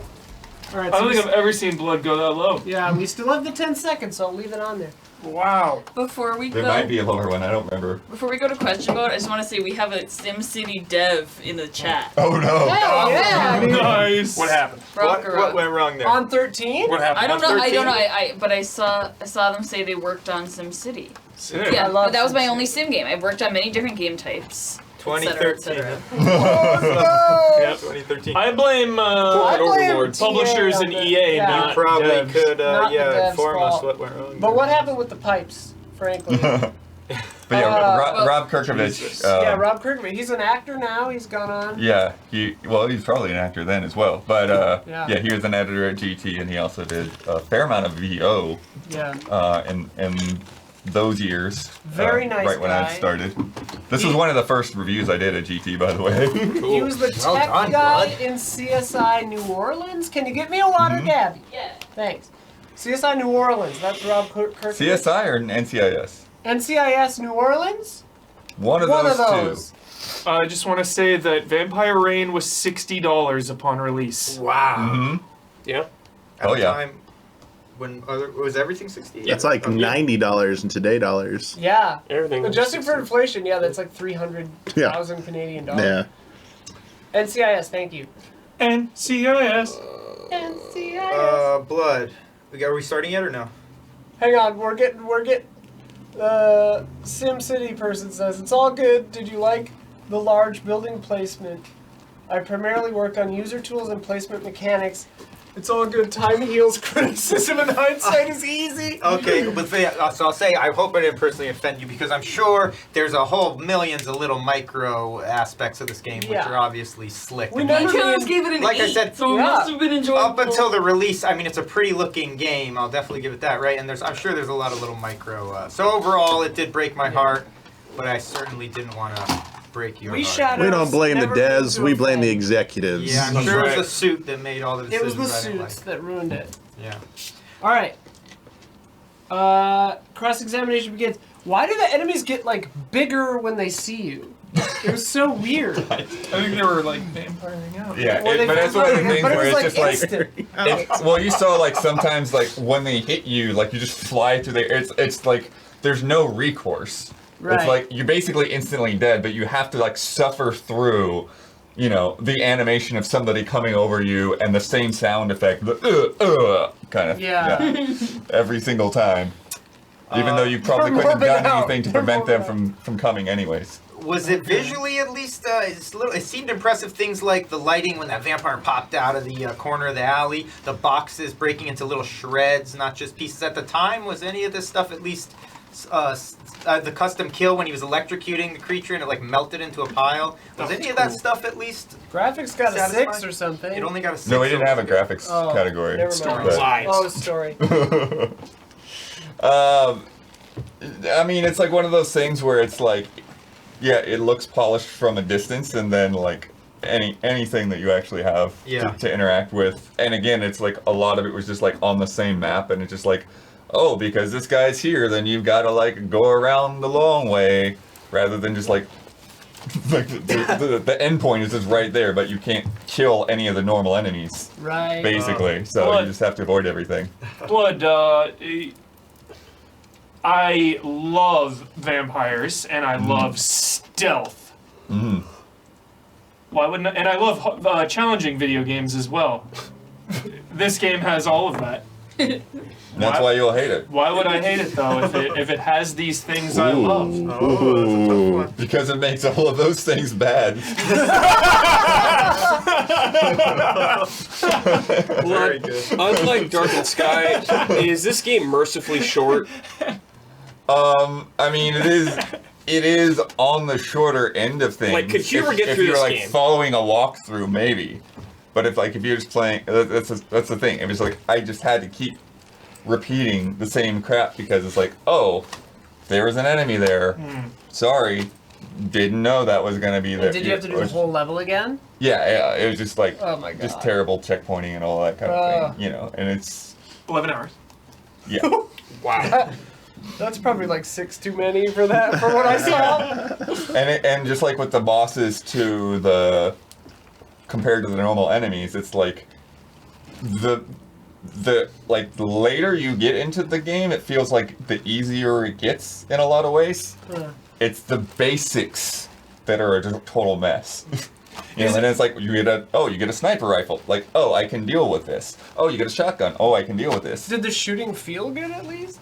All right, I don't think I've ever seen blood go that low. Yeah, we still have the 10 seconds, so I'll leave it on there. Wow. Before we There go, might be a lower one. I don't remember. before we go to question mode, I just want to say we have a SimCity dev in the chat. Oh no. Hell yeah, dude. Nice. What happened? What went wrong there? On 13? What happened? I don't on know. I 13? don't know. But I saw them say they worked on SimCity. Sick. Yeah, I love but that was my SimCity. only sim game. I've worked on many different game types. 2013. Yep. 2013. I blame Overlord. publishers TA and on the- EA, yeah. not You probably devs. could, Not the devs' inform us fault. what went wrong. But what happened with the pipes, frankly? But yeah, well, Rob Kirkovich. Jesus. Yeah, Rob Kirkman. He's an actor now. He's gone on. Yeah, he's probably an actor then as well. But Yeah. yeah, he was an editor at GT, and he also did a fair amount of VO Yeah. in those years. Very nice Right when I guy. started. This was one of the first reviews I did at GT, by the way. He was the Well tech done, guy bud. in CSI New Orleans. Can you get me a water, Gabby? Yeah. Thanks. CSI New Orleans. That's Rob Kirkman. CSI or NCIS? NCIS New Orleans? One of those two. I just want to say that Vampire Rain was $60 upon release. Wow. Mm-hmm. Yeah. At Oh, the yeah. time, when was everything 60? That's like $90 in today dollars. Yeah. Everything. was Adjusting for 60. inflation, yeah, that's like 300,000 Canadian dollars. Yeah. NCIS, thank you. NCIS. NCIS. Blood. Are we starting yet or no? Hang on, we're getting. SimCity person says it's all good. Did you like the large building placement? I primarily work on user tools and placement mechanics. It's all good. Time heals. Criticism and hindsight is easy. Okay, but so I'll say I hope I didn't personally offend you because I'm sure there's a whole millions of little micro aspects of this game which Yeah. are obviously slick. We and never nice. Killers gave it an Like I 8, said, so it yeah. must have been enjoyable. Up until the release, I mean, it's a pretty looking game. I'll definitely give it that, right? And I'm sure there's a lot of little micro. So overall, it did break my heart, but I certainly didn't want to break your We heart. shot We don't blame the Never been devs, to we a blame the thing. executives. Yeah, I'm That's sure it right. was the suit that made all the It decisions. was the I didn't suits that ruined it. like. Yeah. All right. Cross-examination begins. Why do the enemies get like bigger when they see you? It was so weird. I think they were like vampiring out. Yeah, Well, they but that's one of the things but it where was it's like just like, instant. well, you saw like sometimes like when they hit you, like you just fly through the air. It's like there's no recourse. Right. It's like you're basically instantly dead, but you have to like suffer through, you know, the animation of somebody coming over you and the same sound effect, the kind of Yeah. every single time. Even though you probably They're couldn't have morbid done out. anything to They're prevent them morbid from coming anyways. Was it visually at least? It seemed impressive. Things like the lighting when that vampire popped out of the corner of the alley, the boxes breaking into little shreds, not just pieces. At the time, was any of this stuff at least the custom kill when he was electrocuting the creature and it like melted into a pile? Was any of that stuff at least? Graphics got a Satisfying? 6 or something. It only got a 6. No, we didn't have a graphics Oh, category. never mind. Story but- lies. Oh, story. I mean, it's like one of those things where it's like, yeah, it looks polished from a distance, and then like anything that you actually have to interact with, and again, it's like a lot of it was just like on the same map, and it's just like, oh, because this guy's here, then you've got to like go around the long way, rather than just like the end point is just right there, but you can't kill any of the normal enemies, Right. basically. So Blood. you just have to avoid everything. Blood, I love vampires and I love stealth. Mm. Why wouldn't I? And I love challenging video games as well. This game has all of that. That's why you'll hate it. Why would I hate it though if it has these things I love? Ooh, because it makes all of those things bad. Very good. Unlike Darkened Sky, is this game mercifully short? I mean, it is on the shorter end of things. Like, could you ever get if through you're this like game? following a walkthrough, maybe. But if you're just playing, that's the thing. It was like I just had to keep repeating the same crap because it's like, oh, there was an enemy there. Sorry. didn't know that was gonna be there. Did you have to do the whole level again? Yeah, it was just like Oh my god. just terrible checkpointing and all that kind of thing, and it's 11 hours. yeah. Wow. That's probably like 6 too many for that, for what I saw. And just like with the bosses compared to the normal enemies, it's like the later you get into the game, it feels like the easier it gets in a lot of ways. It's the basics that are a total mess. And it's like you get a sniper rifle. Like, oh, I can deal with this. Oh, you get a shotgun. Oh, I can deal with this. Did the shooting feel good at least?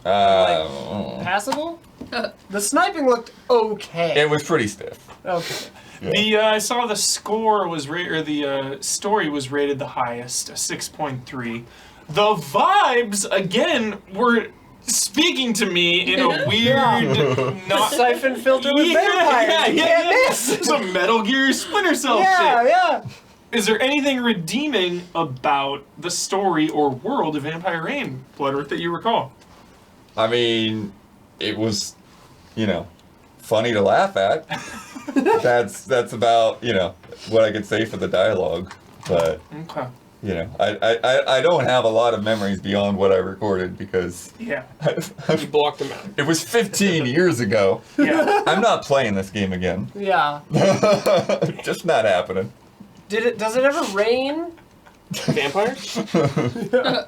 Passable? The sniping looked okay. It was pretty stiff. Okay. Yeah. I saw the score was the story was rated the highest, a 6.3. The vibes again were speaking to me in a weird, not siphon filter with vampires. You can't miss. Some Metal Gear Splinter Cell shit. Yeah. Is there anything redeeming about the story or world of Vampire Reign, Bloodworth, that you recall? I mean, it was, funny to laugh at. That's about, what I could say for the dialogue. But, Okay. I don't have a lot of memories beyond what I recorded because Yeah. You blocked them out. it was 15 years ago. Yeah. I'm not playing this game again. Yeah. Just not happening. Does it ever rain? Vampires? Yeah,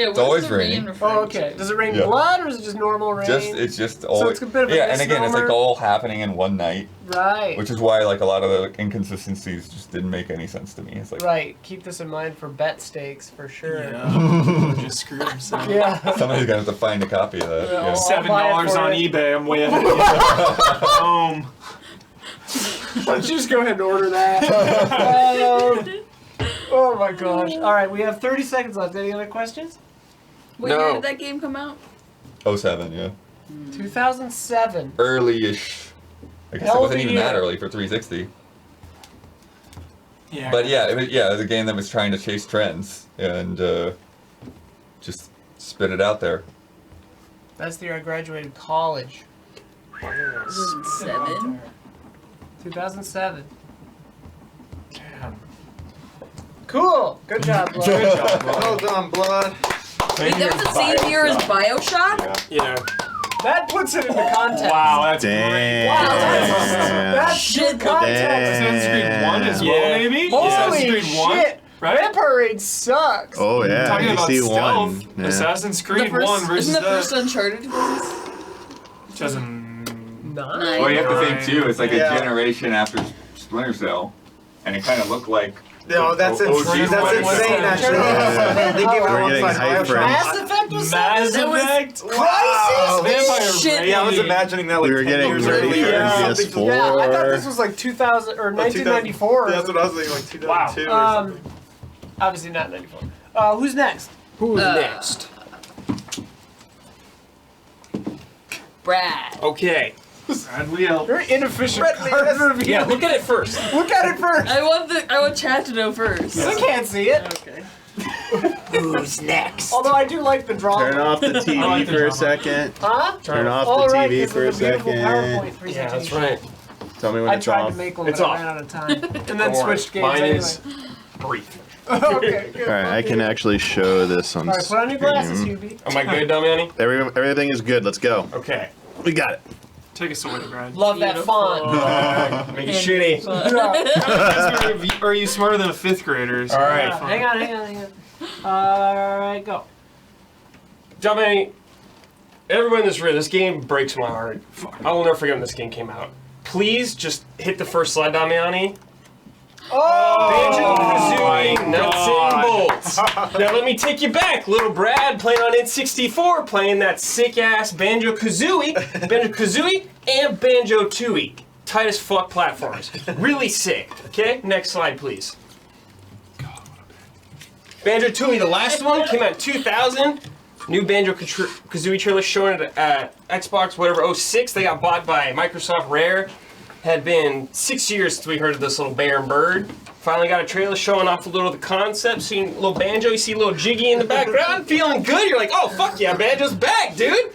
It's always raining. Oh, okay. Does it rain Yeah. blood or is it just normal rain? It's just So always, it's a bit of a yeah, and again, it's like misnomer. all happening in one night, Right. which is why like a lot of the inconsistencies just didn't make any sense to me. It's like Right. Keep this in mind for bet stakes for sure. Yeah. Just screwed himself. Yeah. somebody's gonna have to find a copy of that. Yeah. Yeah. I'll buy it $7 for on you. eBay. I'm way ahead of you. Why don't you just go ahead and order that? Oh my gosh. Alright, we have 30 seconds left. Any other questions? What year did that game come out? 07, yeah. 2007. Early-ish. I guess Hell it of wasn't a even year. that early for 360. Yeah. But yeah, it was a game that was trying to chase trends and just spit it out there. That's the year I graduated college. 7. 2007. Damn. Cool. Good job, Blood. Good job, Blood. Well done, Blood. Wait, that was the same year as Bioshock? Yeah. That puts it into context. Wow, that's Damn. great. Wow, that's Shit, good context. Assassin's Creed 1 as well, Yeah. maybe? Holy Assassin's Creed 1, shit. right? Vampire Raid sucks. Oh yeah, Talking about AC1. stealth, Yeah. Assassin's The Creed 1 first, versus isn't the first Uncharted release? 2009. Nice. Well, you have to think Right. too. It's like Yeah. a generation after Splinter Cell, and it kind of looked like. No, that's OG insane. That's one. insane, actually. Yeah. They gave it We're alongside getting hyped for Bioshock. Mass Effect was Mass That was- Effect? Wow. Vampire Shit. Raid. Yeah, I was imagining that like We were 10 getting years ready earlier. for Yeah. PS4. Yeah, I thought this was like 2000 or 1994. That's what I was thinking, like 2002 or Um, something. obviously not 94. Who's next? Who's next? Brad. Okay. Brad Wheel. Very inefficient Red card Leaf. review. Yeah, look at it first. Look at it first. I want chat to know first. I can't see it. Okay. Who's next? Although I do like the drama. Turn off the I TV like the for a drama. second. Huh? Turn off Oh, the right, TV 'cause for a of the beautiful second. PowerPoint presentation. Yeah, that's right. Tell me when I it's tried off. to make one, It's but I off. ran out of time. And then Don't worry. switched games Mine anyway. is brief. Okay, good. All right, I can actually show this on All right, put on your glasses, stream. Hubie. Am I good, Damiani? Everything is good. Let's go. Okay. We got it. Take us away, Brad. Love that font. Make it shitty. Yeah. Are you smarter than a 5th grader? All right. Hang on. All right, go. Damiani, everyone in this room, this game breaks my heart. I will never forget when this game came out. Please just hit the first slide, Damiani. Banjo-Kazooie, nuts and bolts. Now let me take you back. Little Brad playing on N64, playing that sick-ass Banjo-Kazooie, and Banjo-Tooie. Tight as fuck platforms. Really sick. Okay, next slide, please. Banjo-Tooie, the last one, came out in 2000. New Banjo-Kazooie trailer showing it at Xbox, whatever, 06. They got bought by Microsoft Rare. Had been 6 years since we heard of this little bear and bird. Finally got a trailer showing off a little of the concept. Seeing a little banjo, you see a little jiggy in the background, feeling good. You're like, oh fuck yeah, banjo's back, dude.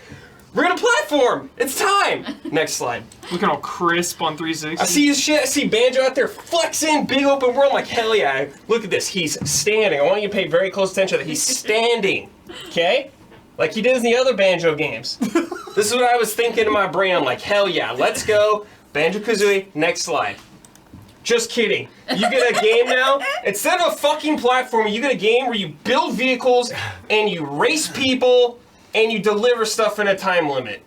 We're gonna platform. It's time. Next slide. Looking all crisp on 360. I see his shit. I see Banjo out there flexing, big open world. I'm like, hell yeah. Look at this. He's standing. I want you to pay very close attention that he's standing. Okay? Like he did in the other Banjo games. This is what I was thinking in my brain. I'm like, hell yeah, let's go. Banjo-Kazooie, next slide. Just kidding. You get a game now. Instead of a fucking platform, you get a game where you build vehicles and you race people and you deliver stuff in a time limit.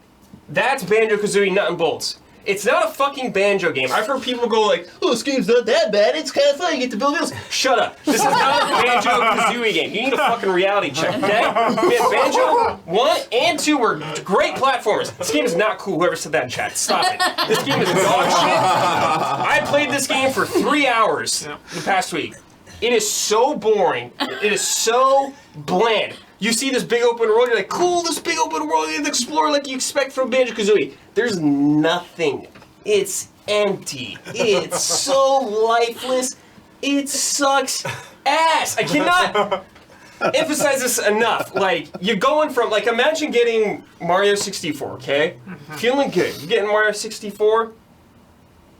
That's Banjo-Kazooie nut and bolts. It's not a fucking Banjo game. I've heard people go like, oh, this game's not that bad. It's kind of fun. You get to build vehicles. Shut up. This is not a Banjo-Kazooie game. You need a fucking reality check, okay? Man, Banjo 1 and 2 were great platformers. This game is not cool. Whoever said that in chat, stop it. This game is dog shit. I played this game for 3 hours the past week. It is so boring. It is so bland. You see this big open world, you're like, cool, this big open world, you explore like you expect from Banjo-Kazooie. There's nothing. It's empty. It's so lifeless. It sucks ass. I cannot emphasize this enough. Like, you're going from, like, imagine getting Mario 64, okay? Feeling good. You're getting Mario 64.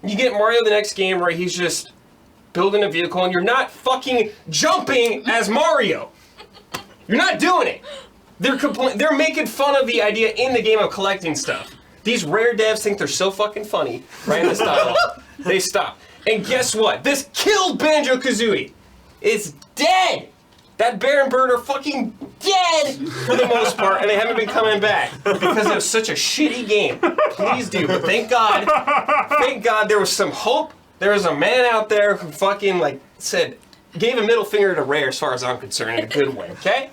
You get Mario the next game where he's just building a vehicle and you're not fucking jumping as Mario. You're not doing it. They're making fun of the idea in the game of collecting stuff. These rare devs think they're so fucking funny, right in this dialogue. They stop. And guess what? This killed Banjo-Kazooie. It's dead. That bear and bird are fucking dead for the most part, and they haven't been coming back because it was such a shitty game. Please do, but thank God there was some hope. There was a man out there who fucking like said, gave a middle finger to Rare as far as I'm concerned in a good way, okay?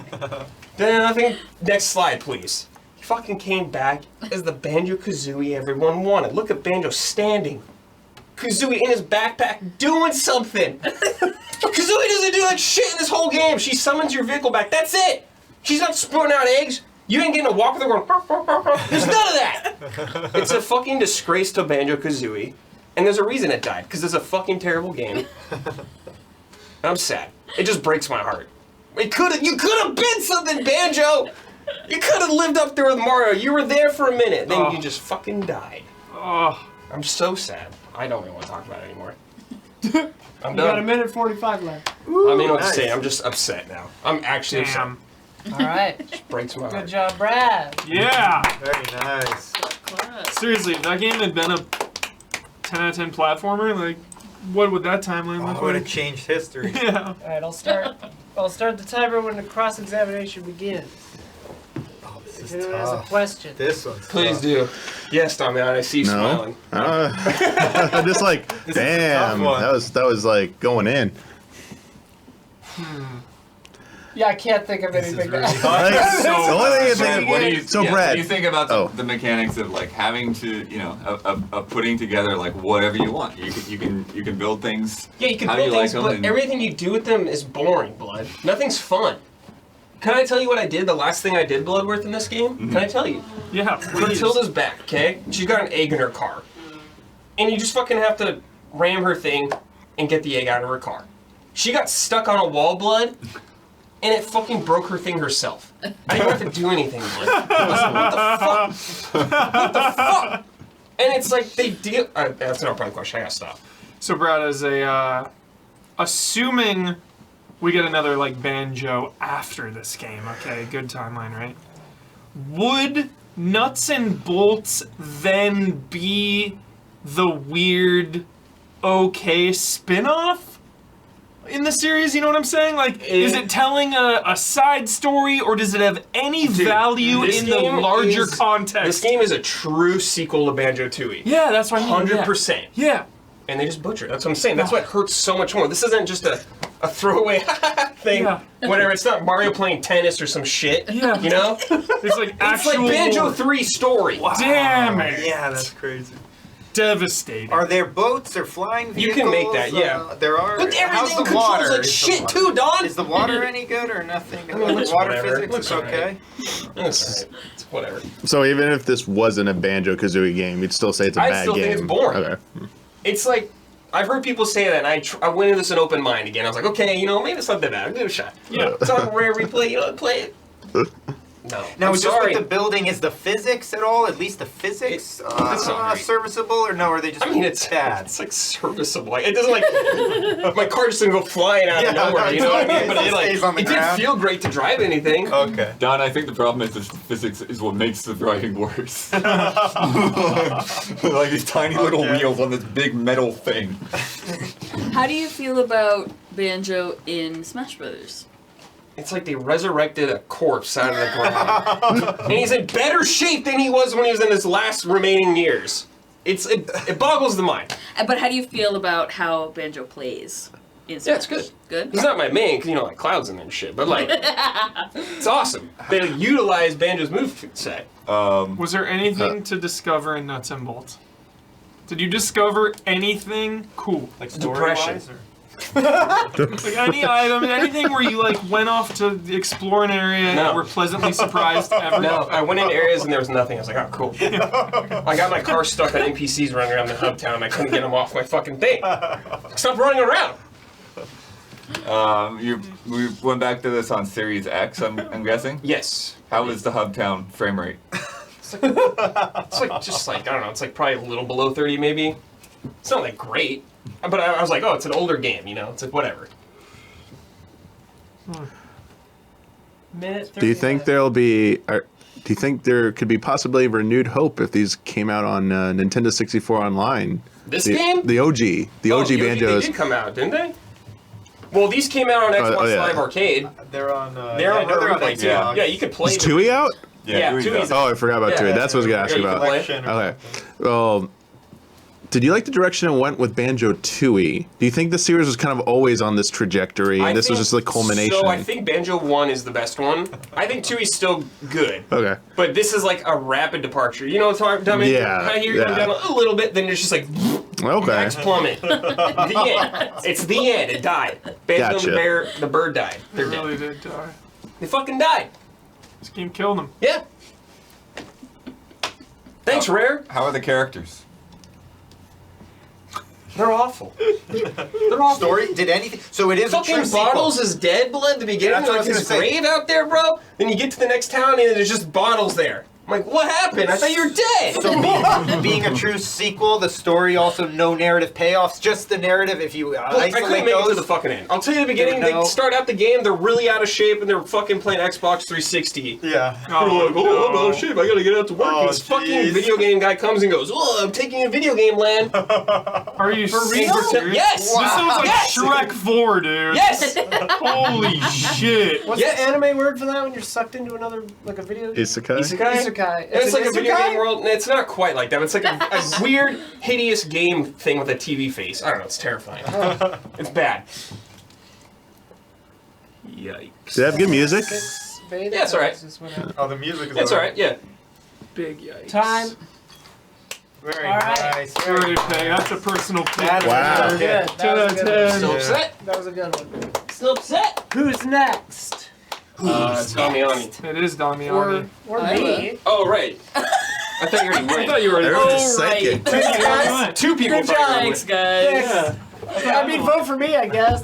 Then I think, next slide, please. He fucking came back as the Banjo-Kazooie everyone wanted. Look at Banjo standing. Kazooie in his backpack doing something. Kazooie doesn't do like shit in this whole game. She summons your vehicle back. That's it. She's not spitting out eggs. You ain't getting to walk with her going, there's none of that. It's a fucking disgrace to Banjo-Kazooie. And there's a reason it died, because it's a fucking terrible game. I'm sad. It just breaks my heart. You could have been something, Banjo! You could have lived up there with Mario. You were there for a minute, then you just fucking died. I'm so sad. I don't even want to talk about it anymore. I'm done. You got a minute 45 left. I don't know what to say. I'm just upset now. I'm actually upset. All right. It breaks my heart. Good job, Brad. Yeah. Very nice. Seriously, if that game had been a 10 out of 10 platformer, like, what would that timeline look would like? have changed history. Yeah. All right, I'll start the timer when the cross-examination begins. Oh, this is If anyone has a tough. question. This one's Please tough. do. Yes, Damiani, I see you smiling. I'm just like, damn, that was like going in. Yeah, I can't think of anything. Like, the only thing I think, What do you, so yeah, Brad, what do you think about the mechanics of like having to, you know, of putting together like whatever you want? You can build things. Yeah, you can how build you things, like but them, and everything you do with them is boring, Blood. Nothing's fun. Can I tell you what I did? The last thing I did, Bloodworth, in this game? Can I tell you? Yeah, please. Matilda's back, okay? She's got an egg in her car. And you just fucking have to ram her thing and get the egg out of her car. She got stuck on a wall, Blood, and it fucking broke her thing herself. I didn't have to do anything, Blood. I was like, what the fuck? What the fuck? And it's like, they deal... that's not a problem question. I gotta stop. So, Brad, as a, assuming we get another, like, Banjo after this game, okay, good timeline, right? Would Nuts and Bolts then be the weird, okay spin-off in the series? You know what I'm saying? Like, is it telling a side story, or does it have any value in the larger context? This game is a true sequel to Banjo-Tooie. Yeah, that's what I mean. 100%. Yeah. And they just butcher it. That's what I'm saying. That's what hurts so much more. This isn't just a throwaway thing. Yeah. Whatever. It's not Mario playing tennis or some shit. Yeah. You know? It's like actual... It's like Banjo 3 story. Wow. Damn it. Yeah, that's crazy. Devastating. Are there boats or flying vehicles? You can make that, yeah. There are. But everything How's the controls water? like Is the shit water- too, Don. Is the water any good or nothing? I mean, it looks water whatever. physics Looks is alright. okay. It's alright. It's whatever. so even if this wasn't a Banjo-Kazooie game, you'd still say it's a I'd bad still game. think it's boring. Okay. It's like, I've heard people say that, and I went into this an open mind again. I was like, okay, you know, maybe it's not that bad. I'll give it a shot. Yeah. It's on Rare Replay, you know, play it. No. Now, I'm just sorry. with the building, is the physics at all? At least the physics That's not great. serviceable, or no? Are they just it's bad? It's like serviceable. Like, it doesn't like my car just didn't go flying out of nowhere. You know what I mean? But it stays on the it didn't ground. feel great to drive anything. Okay. Don, I think the problem is the physics is what makes the driving worse. Like these tiny little wheels on this big metal thing. How do you feel about Banjo in Smash Brothers? It's like they resurrected a corpse out of the ground, and he's in better shape than he was when he was in his last remaining years. It boggles the mind. But how do you feel about how Banjo plays in Smash? Yeah, it's good. Good? He's not my main, because, like, Cloud's in there and shit, but, like, it's awesome. They utilize Banjo's move set. Was there anything to discover in Nuts and Bolts? Did you discover anything cool? Like Depression. Like any item, anything where you like went off to explore an area and were pleasantly surprised ever? No, I went in areas and there was nothing. I was like, oh, cool. I got my car stuck on NPCs running around the hub town and I couldn't get them off my fucking thing. Stop running around! We went back to this on Series X, I'm guessing? Yes. How was the Hubtown frame rate? It's like, just like, I don't know, it's like probably a little below 30 maybe. It's not like great. But I was like, oh, it's an older game, you know? It's like, whatever. Minute Do you think there'll be? Do you think there could be possibly renewed hope if these came out on Nintendo 64 Online? This game? The OG, the OG They Banjos. did come out, didn't they? Well, these came out on Xbox yeah. Live Arcade. They're on. They're on they're on like, Xbox. yeah, you could play Is them. Tui out? Yeah, Tui's Oh, I forgot about Yeah, Tui. That's what I was gonna ask you yeah, about. you can Okay. Well, did you like the direction it went with Banjo Tooie? Do you think the series was kind of always on this trajectory, and this was just the culmination? So I think Banjo 1 is the best one. I think 2 is still good. Okay. But this is like a rapid departure. You know what's hard, dummy? Yeah, Kind of hear you yeah. going down a little bit, then it's just like Okay. max plummet. The end. It's the end. It died. Banjo Gotcha. the bird died. They They're really dead. did die. They fucking died. This game killed them. Yeah. Thanks, Rare. How are the characters? They're awful. They're awful. Story? Did anything? So it is a Fucking true sequel. Bottles is dead, blood, at the beginning. That's what I Like was his gonna say. grave out there, bro. Then you get to the next town and there's just Bottles there. I'm like, what happened? I thought you were dead. So being a true sequel, the story also no narrative payoffs, just the narrative. If you Look, I isolate couldn't make it to those, the fucking end. I'll tell you the beginning, No. they start out the game, they're really out of shape, and they're fucking playing Xbox 360. yeah. They're like, oh, I'm out of shape, I gotta get out to work. Oh, And this fucking jeez. video game guy comes and goes, oh, I'm taking a video game land. Are you For real? Yes! This sounds like Yes! Shrek 4, dude. Yes! Holy shit. What's Yes. the anime word for that when you're sucked into another, like a video? Isekai? Isekai. It's like an a video isekai? game world, and it's not quite like that, but it's like a weird, hideous game thing with a TV face. I don't know, it's terrifying. It's bad. Yikes. Does it have good music? Yeah, it's alright. Oh, the music is. It's alright, yeah. Big yikes. Time. Very All right. nice. Very pay. That's a personal pick. That's Wow. very Good. good. That was a good one. Still upset? That was a good one. Still upset? Who's next? It's Damiani. It is Damiani. Or Isla. me. Oh, right. I thought you already went. I thought you were Everyone's Oh, psychic. right. Two people Good thought you Thanks, guys. I mean, vote for me, I guess.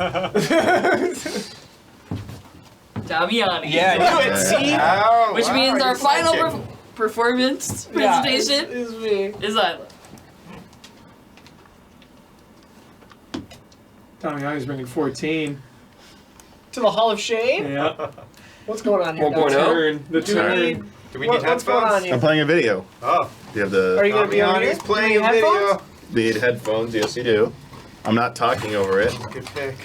Damiani. Yeah, I knew it. See? Oh, Which wow, means our you're final psychic. performance Yeah, presentation is me. is Isla. Damiani's bringing 14. To the Hall of Shame? Yeah. What's going on here? 1.0? guys? Turn. The Do we turn. need, Do we need what's going on headphones? here? I'm playing a video. Oh, Do you have the? Are you going to be on here? Damiani's playing Do you a need video. headphones? Need headphones? Yes, you do. I'm not talking over it. Good pick.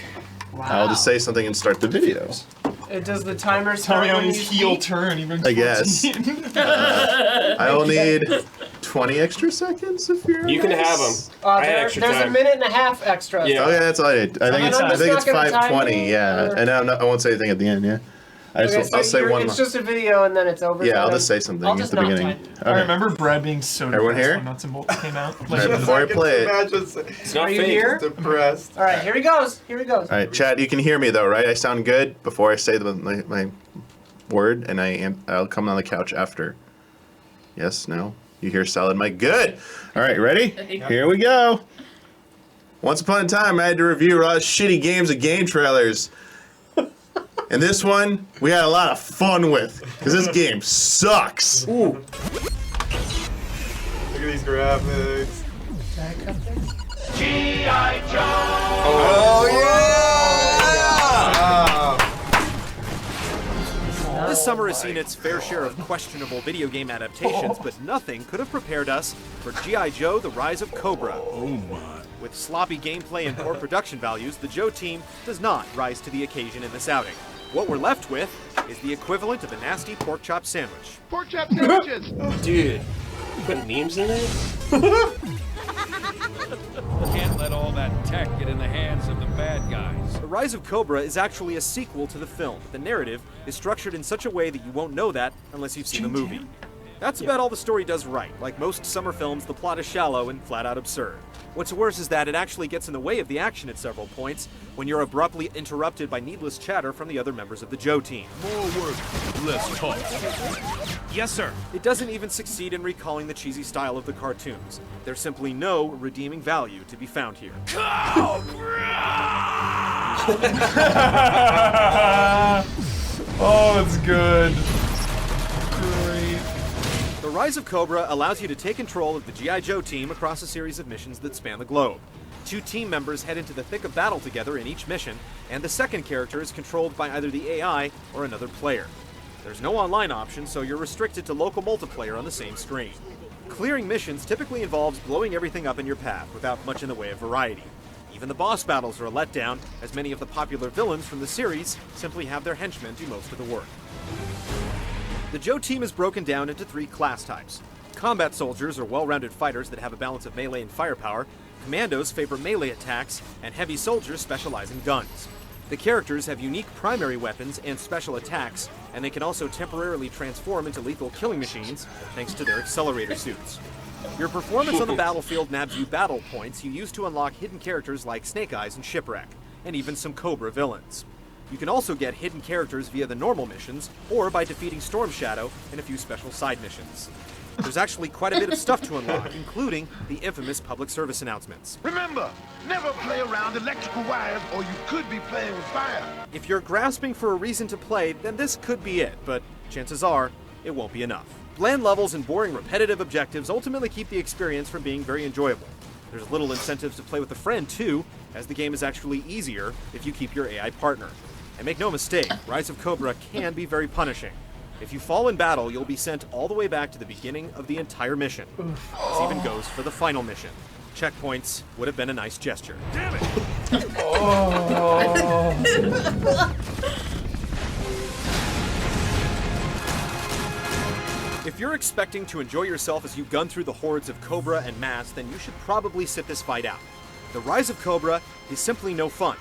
I'll just say something and start the video. Does the timer start when you Damiani's heel speak? turn. He brings I guess. 14. I will need 20 extra seconds if you're. You can nice. have them. I had extra There's a time. minute and a half extra. Yeah. Okay, that's all I need. I think it's. I'm I just think not it's gonna time 5:20. you, Yeah, or- and I won't say anything at the end. Yeah, I just Okay, so I'll say one. it's just a video and then it's over. Yeah, I'll then just say something I'll at just the not beginning. time I Okay. remember Brad being so Everyone depressed here? when Nuts and Bolts came out. Alright, before I play it. It's not Are you fake. here? Depressed. All right, here he goes. Here he goes. All right, Chad, you can hear me though, right? I sound good before I say my word, and I'll come on the couch after. Yes, no. You hear solid mic? Good. All right, ready? Here we go. Once upon a time, I had to review Raw's shitty games and game trailers. And this one, we had a lot of fun with, because this game sucks. Ooh. Look at these graphics. G.I. Joe! Oh, yeah! This summer has seen its fair share of questionable video game adaptations, but nothing could have prepared us for G.I. Joe: The Rise of Cobra. Oh my. With sloppy gameplay and poor production values, the Joe team does not rise to the occasion in this outing. What we're left with is the equivalent of a nasty pork chop sandwich. Pork chop sandwiches! Dude, you put memes in it? Can't let all that tech get in the hands of the bad guys. The Rise of Cobra is actually a sequel to the film. The narrative is structured in such a way that you won't know that unless you've seen the movie. That's about all the story does right. Like most summer films, the plot is shallow and flat out absurd. What's worse is that it actually gets in the way of the action at several points when you're abruptly interrupted by needless chatter from the other members of the Joe team. More work, less talk. Yes, sir. It doesn't even succeed in recalling the cheesy style of the cartoons. There's simply no redeeming value to be found here. Oh, it's good. The Rise of Cobra allows you to take control of the G.I. Joe team across a series of missions that span the globe. 2 team members head into the thick of battle together in each mission, and the second character is controlled by either the AI or another player. There's no online option, so you're restricted to local multiplayer on the same screen. Clearing missions typically involves blowing everything up in your path without much in the way of variety. Even the boss battles are a letdown, as many of the popular villains from the series simply have their henchmen do most of the work. The Joe team is broken down into 3 class types. Combat soldiers are well-rounded fighters that have a balance of melee and firepower, commandos favor melee attacks, and heavy soldiers specialize in guns. The characters have unique primary weapons and special attacks, and they can also temporarily transform into lethal killing machines thanks to their accelerator suits. Your performance on the battlefield nabs you battle points you use to unlock hidden characters like Snake Eyes and Shipwreck, and even some Cobra villains. You can also get hidden characters via the normal missions, or by defeating Storm Shadow and a few special side missions. There's actually quite a bit of stuff to unlock, including the infamous public service announcements. Remember, never play around electrical wires or you could be playing with fire. If you're grasping for a reason to play, then this could be it, but chances are, it won't be enough. Bland levels and boring repetitive objectives ultimately keep the experience from being very enjoyable. There's little incentive to play with a friend too, as the game is actually easier if you keep your AI partner. And make no mistake, Rise of Cobra can be very punishing. If you fall in battle, you'll be sent all the way back to the beginning of the entire mission. This even goes for the final mission. Checkpoints would have been a nice gesture. Damn it! If you're expecting to enjoy yourself as you gun through the hordes of Cobra and Mass, then you should probably sit this fight out. The Rise of Cobra is simply no fun.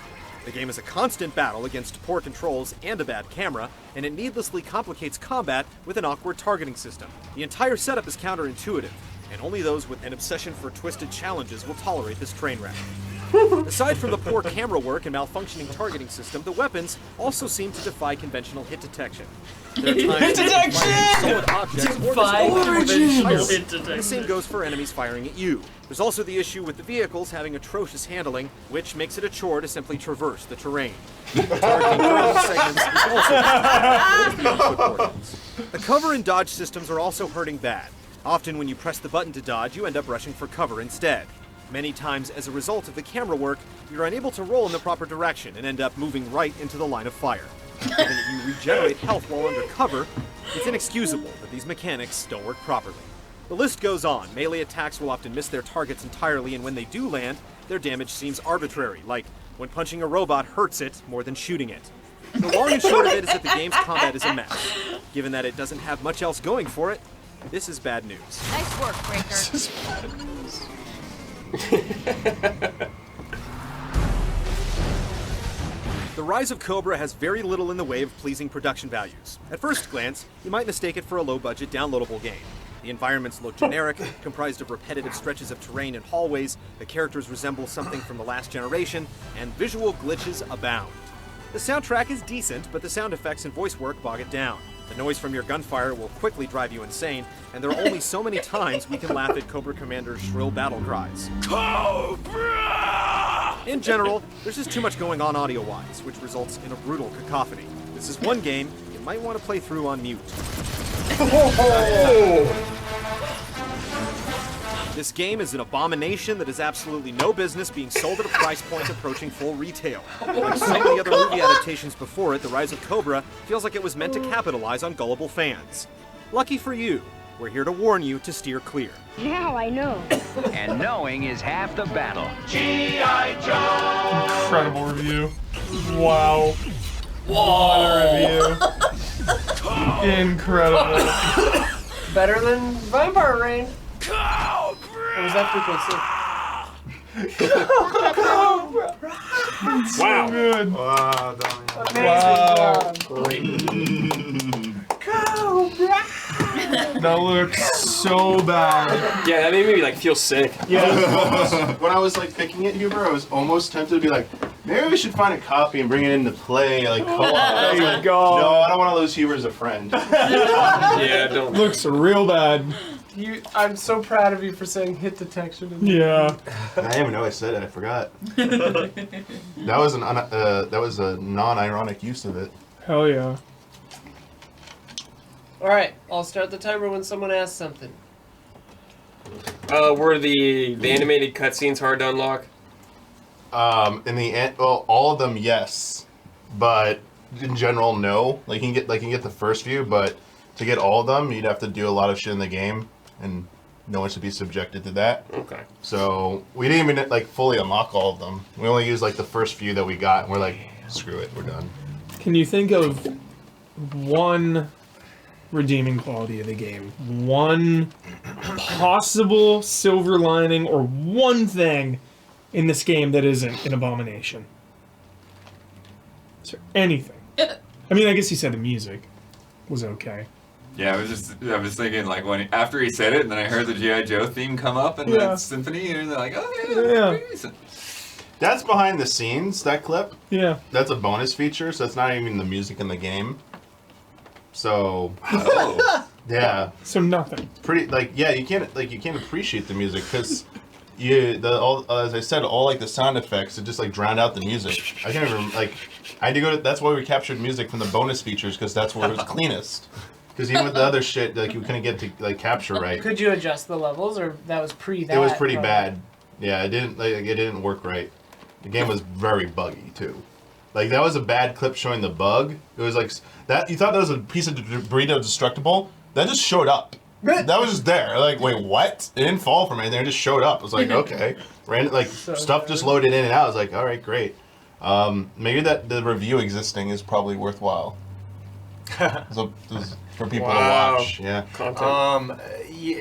The game is a constant battle against poor controls and a bad camera, and it needlessly complicates combat with an awkward targeting system. The entire setup is counterintuitive, and only those with an obsession for twisted challenges will tolerate this train wreck. Aside from the poor camera work and malfunctioning targeting system, the weapons also seem to defy conventional hit detection. There are times Hit detection! solid objects Defy conventional hit detection. The same goes for enemies firing at you. There's also the issue with the vehicles having atrocious handling, which makes it a chore to simply traverse the terrain. Targeting vertical segments is also the cover and dodge systems are also hurting bad. Often when you press the button to dodge, you end up rushing for cover instead. Many times, as a result of the camera work, you're unable to roll in the proper direction and end up moving right into the line of fire. Given that you regenerate health while under cover, it's inexcusable that these mechanics don't work properly. The list goes on. Melee attacks will often miss their targets entirely, and when they do land, their damage seems arbitrary, like when punching a robot hurts it more than shooting it. The long and short of it is that the game's combat is a mess. Given that it doesn't have much else going for it, this is bad news. Nice work, Breaker. This is bad news. The Rise of Cobra has very little in the way of pleasing production values. At first glance, you might mistake it for a low-budget downloadable game. The environments look generic, comprised of repetitive stretches of terrain and hallways, the characters resemble something from the last generation, and visual glitches abound. The soundtrack is decent, but the sound effects and voice work bog it down. The noise from your gunfire will quickly drive you insane, and there are only so many times we can laugh at Cobra Commander's shrill battle cries. Cobra! In general, there's just too much going on audio-wise, which results in a brutal cacophony. This is one game you might want to play through on mute. This game is an abomination that has absolutely no business being sold at a price point approaching full retail. Like so many other movie adaptations before it, The Rise of Cobra feels like it was meant to capitalize on gullible fans. Lucky for you, we're here to warn you to steer clear. Now I know. And knowing is half the battle. G.I. Joe! Incredible review. Wow. What a review. Incredible. Better than Vampire Rain. Or was that Cobra? Wow. So good. Wow, Amazing job. Cobra. That looks so bad. Yeah, that made me like feel sick. Yeah. When I was like picking it, Huber, I was almost tempted to be like, maybe we should find a copy and bring it into play, like co-op. I was like, no, I don't want to lose Huber as a friend. Yeah, don't. Looks real bad. I'm so proud of you for saying hit detection. Yeah. I didn't even know I said it. I forgot. That was a non-ironic use of it. Hell yeah. All right, I'll start the timer when someone asks something. Were the animated cutscenes hard to unlock? In the end, well, all of them, yes, but in general, no. Like you can get the first few, but to get all of them, you'd have to do a lot of shit in the game, and no one should be subjected to that. Okay. So we didn't even like fully unlock all of them. We only used like the first few that we got, and we're like, screw it, we're done. Can you think of one redeeming quality of the game? One possible silver lining or one thing in this game that isn't an abomination? Is there anything? I mean, I guess you said the music was okay. Yeah, I was thinking like after he said it, and then I heard the G.I. Joe theme come up and the symphony, and they're like, oh yeah, pretty decent. That's behind the scenes, that clip. Yeah. That's a bonus feature, so it's not even the music in the game. So, yeah. So nothing. Pretty you can't appreciate the music because as I said, all like the sound effects, it just like drowned out the music. I can't even I had to go to. That's why we captured music from the bonus features because that's where it was cleanest. Because even with the other shit, like you couldn't get to like capture right. Could you adjust the levels, or that was that? It was pretty bad. Yeah, it didn't work right. The game was very buggy too. Like that was a bad clip showing the bug. It was like that. You thought that was a piece of debris that was destructible. That just showed up. That was just there. Like, wait, what? It didn't fall from anything. It just showed up. I was like, okay. Random, stuff just loaded in and out. I was like, all right, great. Maybe that the review existing is probably worthwhile. So, for people to watch. Yeah.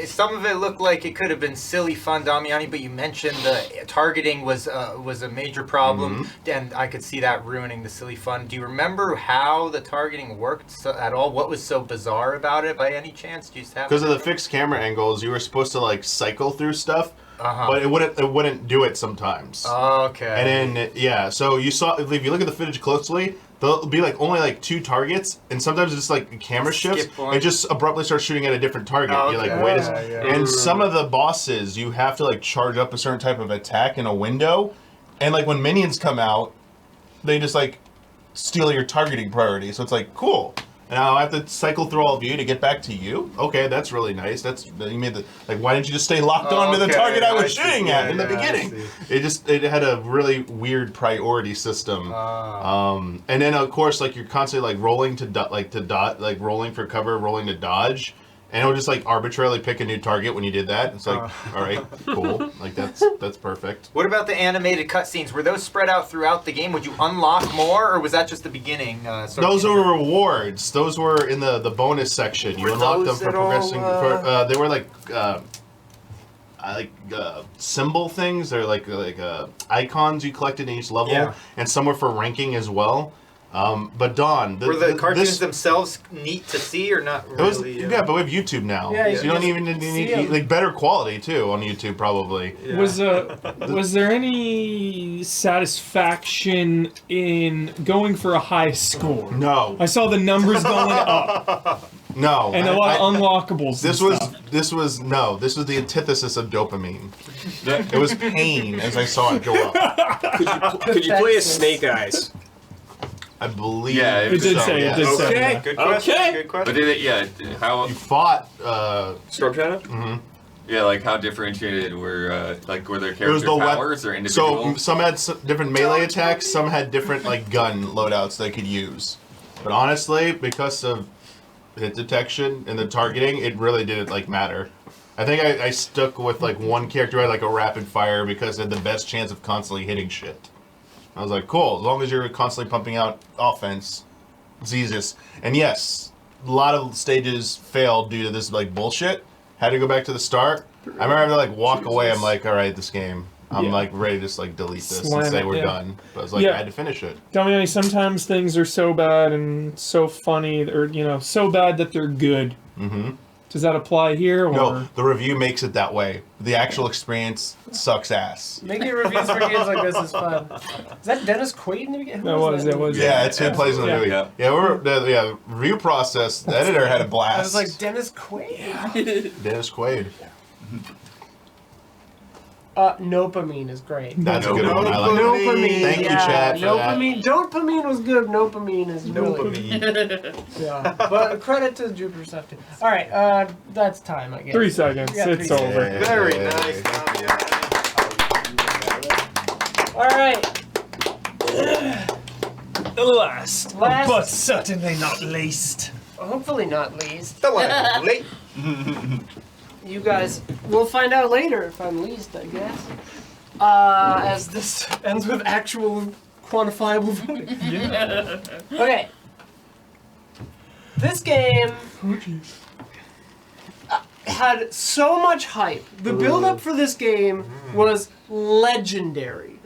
Some of it looked like it could have been silly fun, Damiani, but you mentioned the targeting was a major problem, and I could see that ruining the silly fun. Do you remember how the targeting worked at all? What was so bizarre about it, by any chance? Do you have because of the fixed camera angles, you were supposed to like cycle through stuff, but it wouldn't do it sometimes. Okay. And then so you saw if you look at the footage closely. There'll be like only like 2 targets, and sometimes it's like the camera shifts. It just abruptly starts shooting at a different target. You're like, wait a second. And some of the bosses, you have to like charge up a certain type of attack in a window, and like when minions come out, they just like steal your targeting priority. So it's like cool. Now I have to cycle through all of you to get back to you. Okay, that's really nice. You made the why didn't you just stay locked on to the target I was shooting at in the beginning? It had a really weird priority system. And then of course you're constantly rolling rolling for cover, rolling to dodge. And it would just like arbitrarily pick a new target when you did that. It's like, all right, cool. Like that's perfect. What about the animated cutscenes? Were those spread out throughout the game? Would you unlock more, or was that just the beginning? Those were rewards. Those were in the bonus section. You unlocked them for progressing. They were like symbol things. They're like icons you collected in each level, and some were for ranking as well. But Dawn, were the cartoons themselves neat to see or not really? Yeah, but we have YouTube now. Yeah, so you don't even need better quality too on YouTube probably. Yeah. Was there any satisfaction in going for a high score? No. I saw the numbers going up. No. And a lot of unlockables. This was the antithesis of dopamine. It was pain as I saw it go up. Could you play as Snake Eyes? I believe. Yeah, it it did so, say, yes. it did say. Okay, good question. Okay. Good question. But did it? Yeah. How? You fought. Storm Shadow. Mm-hmm. Yeah, like how differentiated were were their It was character the powers or individual? So some had different melee attacks, some had different like gun loadouts they could use. But honestly, because of hit detection and the targeting, it really didn't like matter. I think I stuck with like one character who had like a rapid fire because it had the best chance of constantly hitting shit. I was like, cool, as long as you're constantly pumping out offense, it's easiest. And yes, a lot of stages failed due to this like bullshit. Had to go back to the start. I remember I had to like walk away. I'm like, all right, this game. I'm like ready to just like delete this Slam and say it, we're yeah. done. But I was like, I had to finish it. Damiani, sometimes things are so bad and so funny, or so bad that they're good. Mm-hmm. Does that apply here? Or? No, the review makes it that way. The actual experience sucks ass. Making reviews for games like this is fun. Is that Dennis Quaid in the beginning? That was. Yeah, it's who plays in the movie. Yeah, review process. The editor had a blast. I was like, Dennis Quaid? Dennis Quaid. Nopamine is great. That's a good one. I like Nopamine. Thank you, Chad, for that. Nopamine. Dopamine was good. Nopamine is really yeah. But credit to Jupiter stuff too. All right, that's time, I guess. 3 seconds. Yeah, It's 3 over. seconds. Very nice. All right. Last, Last- but certainly not least. Hopefully not least. Late. You guys, we'll find out later if I'm least, I guess. As this ends with actual quantifiable voting. Yeah. Okay. This game had so much hype. The build-up for this game was legendary.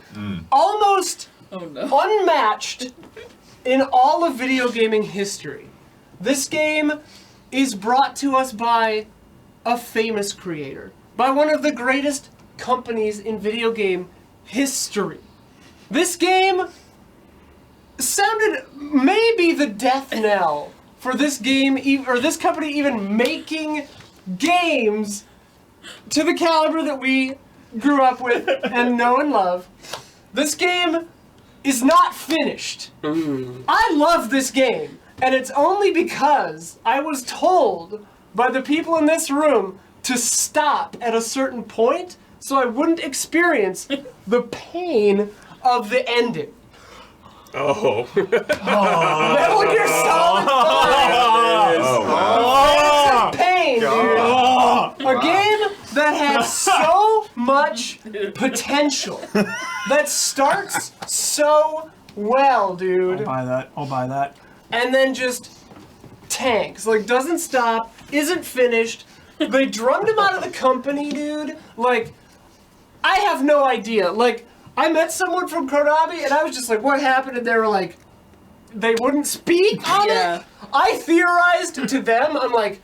Almost unmatched in all of video gaming history. This game is brought to us by a famous creator, by one of the greatest companies in video game history. This game sounded maybe the death knell for this game, or this company even making games to the caliber that we grew up with and know and love. This game is not finished. I love this game, and it's only because I was told by the people in this room to stop at a certain point so I wouldn't experience the pain of the ending. Oh. Metal Gear Solid 5! Pain, dude. A game that has so much potential, that starts so well, dude. I'll buy that. And then just tanks. Like, doesn't stop, isn't finished. They drummed him out of the company, dude. Like, I have no idea. Like, I met someone from Konami, and I was just like, what happened? And they were like, they wouldn't speak on it. I theorized to them, I'm like,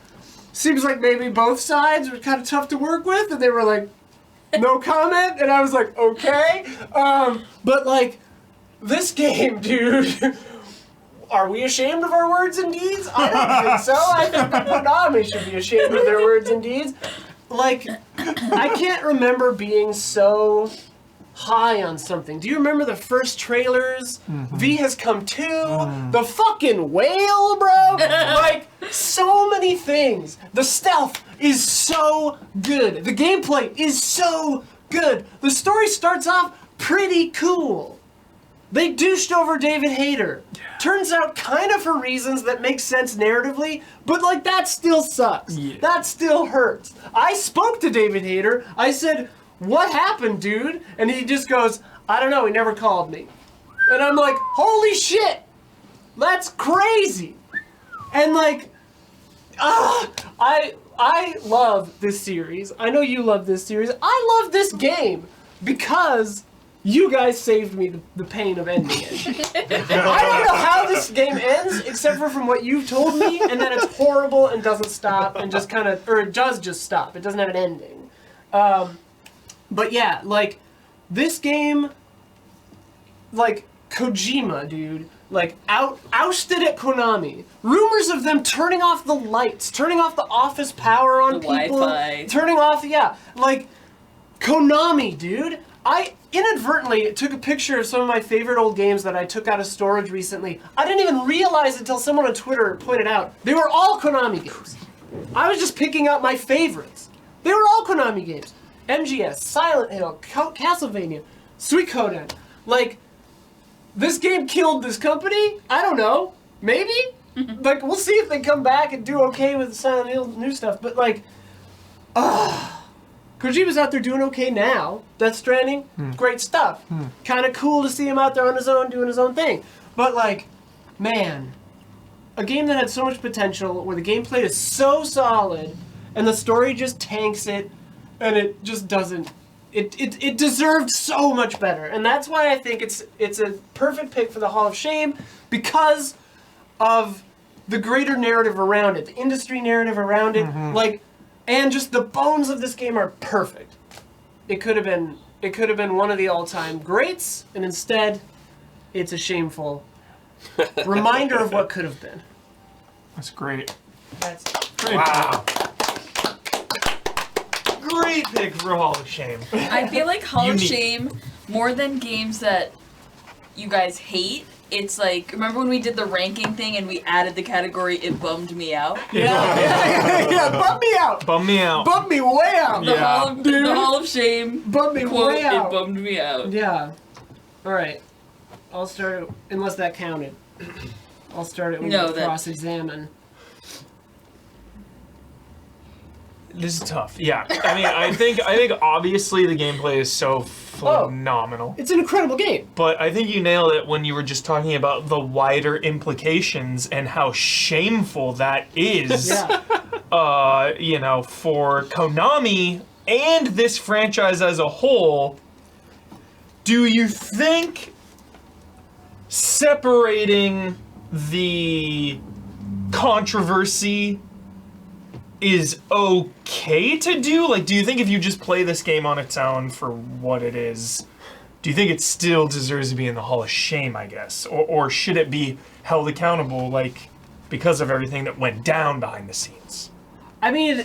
seems like maybe both sides were kind of tough to work with, and they were like, no comment, and I was like, okay. But like, this game, dude, are we ashamed of our words and deeds? I don't think so. I think that Konami should be ashamed of their words and deeds. Like, I can't remember being so high on something. Do you remember the first trailers? V has come to the fucking whale, bro. Like, so many things. The stealth is so good. The gameplay is so good. The story starts off pretty cool. They douched over David Hayter. Turns out kind of for reasons that make sense narratively, but like that still sucks. That still hurts. I spoke to David Hayter. I said, what happened, dude? And he just goes, I don't know, he never called me. And I'm like, holy shit, that's crazy. And like, I love this series. I know you love this series. I love this game because you guys saved me the pain of ending it. I don't know how this game ends, except for from what you've told me, and then it's horrible and doesn't stop, and just kind of, or it does just stop. It doesn't have an ending. But yeah, like, this game, like, Kojima, dude, like, ousted at Konami. Rumors of them turning off the lights, turning off the office power on The people. Wi-Fi. Turning off, yeah, like, Konami, dude. I inadvertently took a picture of some of my favorite old games that I took out of storage recently. I didn't even realize until someone on Twitter pointed out they were all Konami games. I was just picking out my favorites. They were all Konami games. MGS, Silent Hill, Castlevania, Suikoden. Like, this game killed this company? I don't know. Maybe? Like, we'll see if they come back and do okay with the Silent Hill new stuff. But, like, Kojima's out there doing okay now. Death Stranding, great stuff. Kind of cool to see him out there on his own doing his own thing. But, like, man, a game that had so much potential, where the gameplay is so solid, and the story just tanks it, and it just doesn't. It deserved so much better, and that's why I think it's a perfect pick for the Hall of Shame, because of the greater narrative around it, the industry narrative around it, like, and just the bones of this game are perfect. It could have been one of the all-time greats, and instead, it's a shameful reminder of what could have been. That's great. That's great. Wow. Great pick for Hall of Shame. I feel like Hall of Unique. Shame, more than games that you guys hate, it's like, remember when we did the ranking thing and we added the category, it bummed me out? Yeah, bummed me out. Bummed me out. Bummed me way out. The, Hall of Shame bummed me quote, way out. It bummed me out. Yeah. All right. I'll start it, unless that counted. I'll start it when No, you that- cross-examine. This is tough. Yeah. I mean, I think obviously the gameplay is so phenomenal. It's an incredible game. But I think you nailed it when you were just talking about the wider implications and how shameful that is. Yeah. You know, for Konami and this franchise as a whole. Do you think separating the controversy is okay to do? Like, do you think if you just play this game on its own for what it is, do you think it still deserves to be in the Hall of Shame, I guess? Or should it be held accountable, like, because of everything that went down behind the scenes? I mean,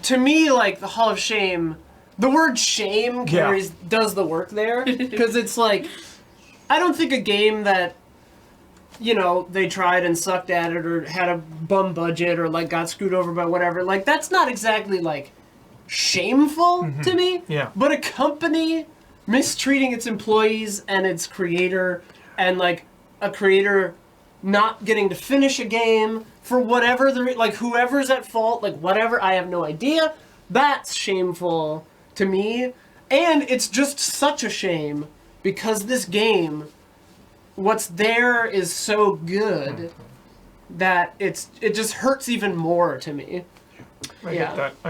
to me, like, the Hall of Shame, the word shame does the work there. Because it's like, I don't think a game that, you know, they tried and sucked at it or had a bum budget or, like, got screwed over by whatever, like, that's not exactly, like, shameful to me. Yeah. But a company mistreating its employees and its creator, and, like, a creator not getting to finish a game for whatever like, whoever's at fault, like, whatever, I have no idea, that's shameful to me. And it's just such a shame because this game, what's there is so good that it just hurts even more to me. I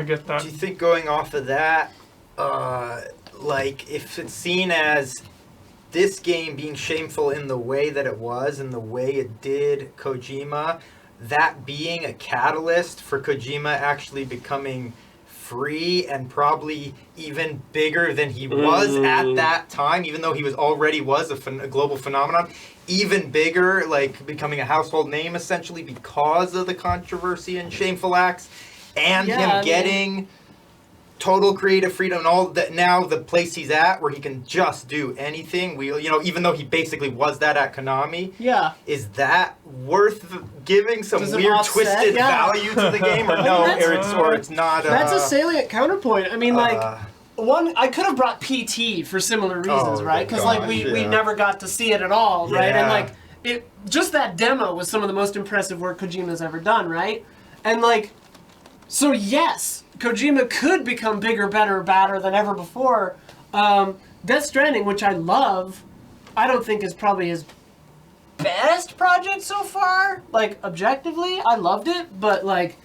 get that. Do you think going off of that, like, if it's seen as this game being shameful in the way that it was and the way it did Kojima, that being a catalyst for Kojima actually becoming free and probably even bigger than he was at that time, even though he already was a global phenomenon, even bigger, like becoming a household name essentially because of the controversy and shameful acts, and him getting total creative freedom and all that. Now the place he's at where he can just do anything, even though he basically was that at Konami, is that worth giving some weird twisted value to the game, or no, or it's not? That's a salient counterpoint. I mean, like, I could have brought PT for similar reasons, right? Because like we never got to see it at all, right? And like just that demo was some of the most impressive work Kojima's ever done, right? And like, so yes, Kojima could become bigger, better, badder than ever before. Death Stranding, which I love, I don't think is probably his best project so far. Like, objectively, I loved it, but like...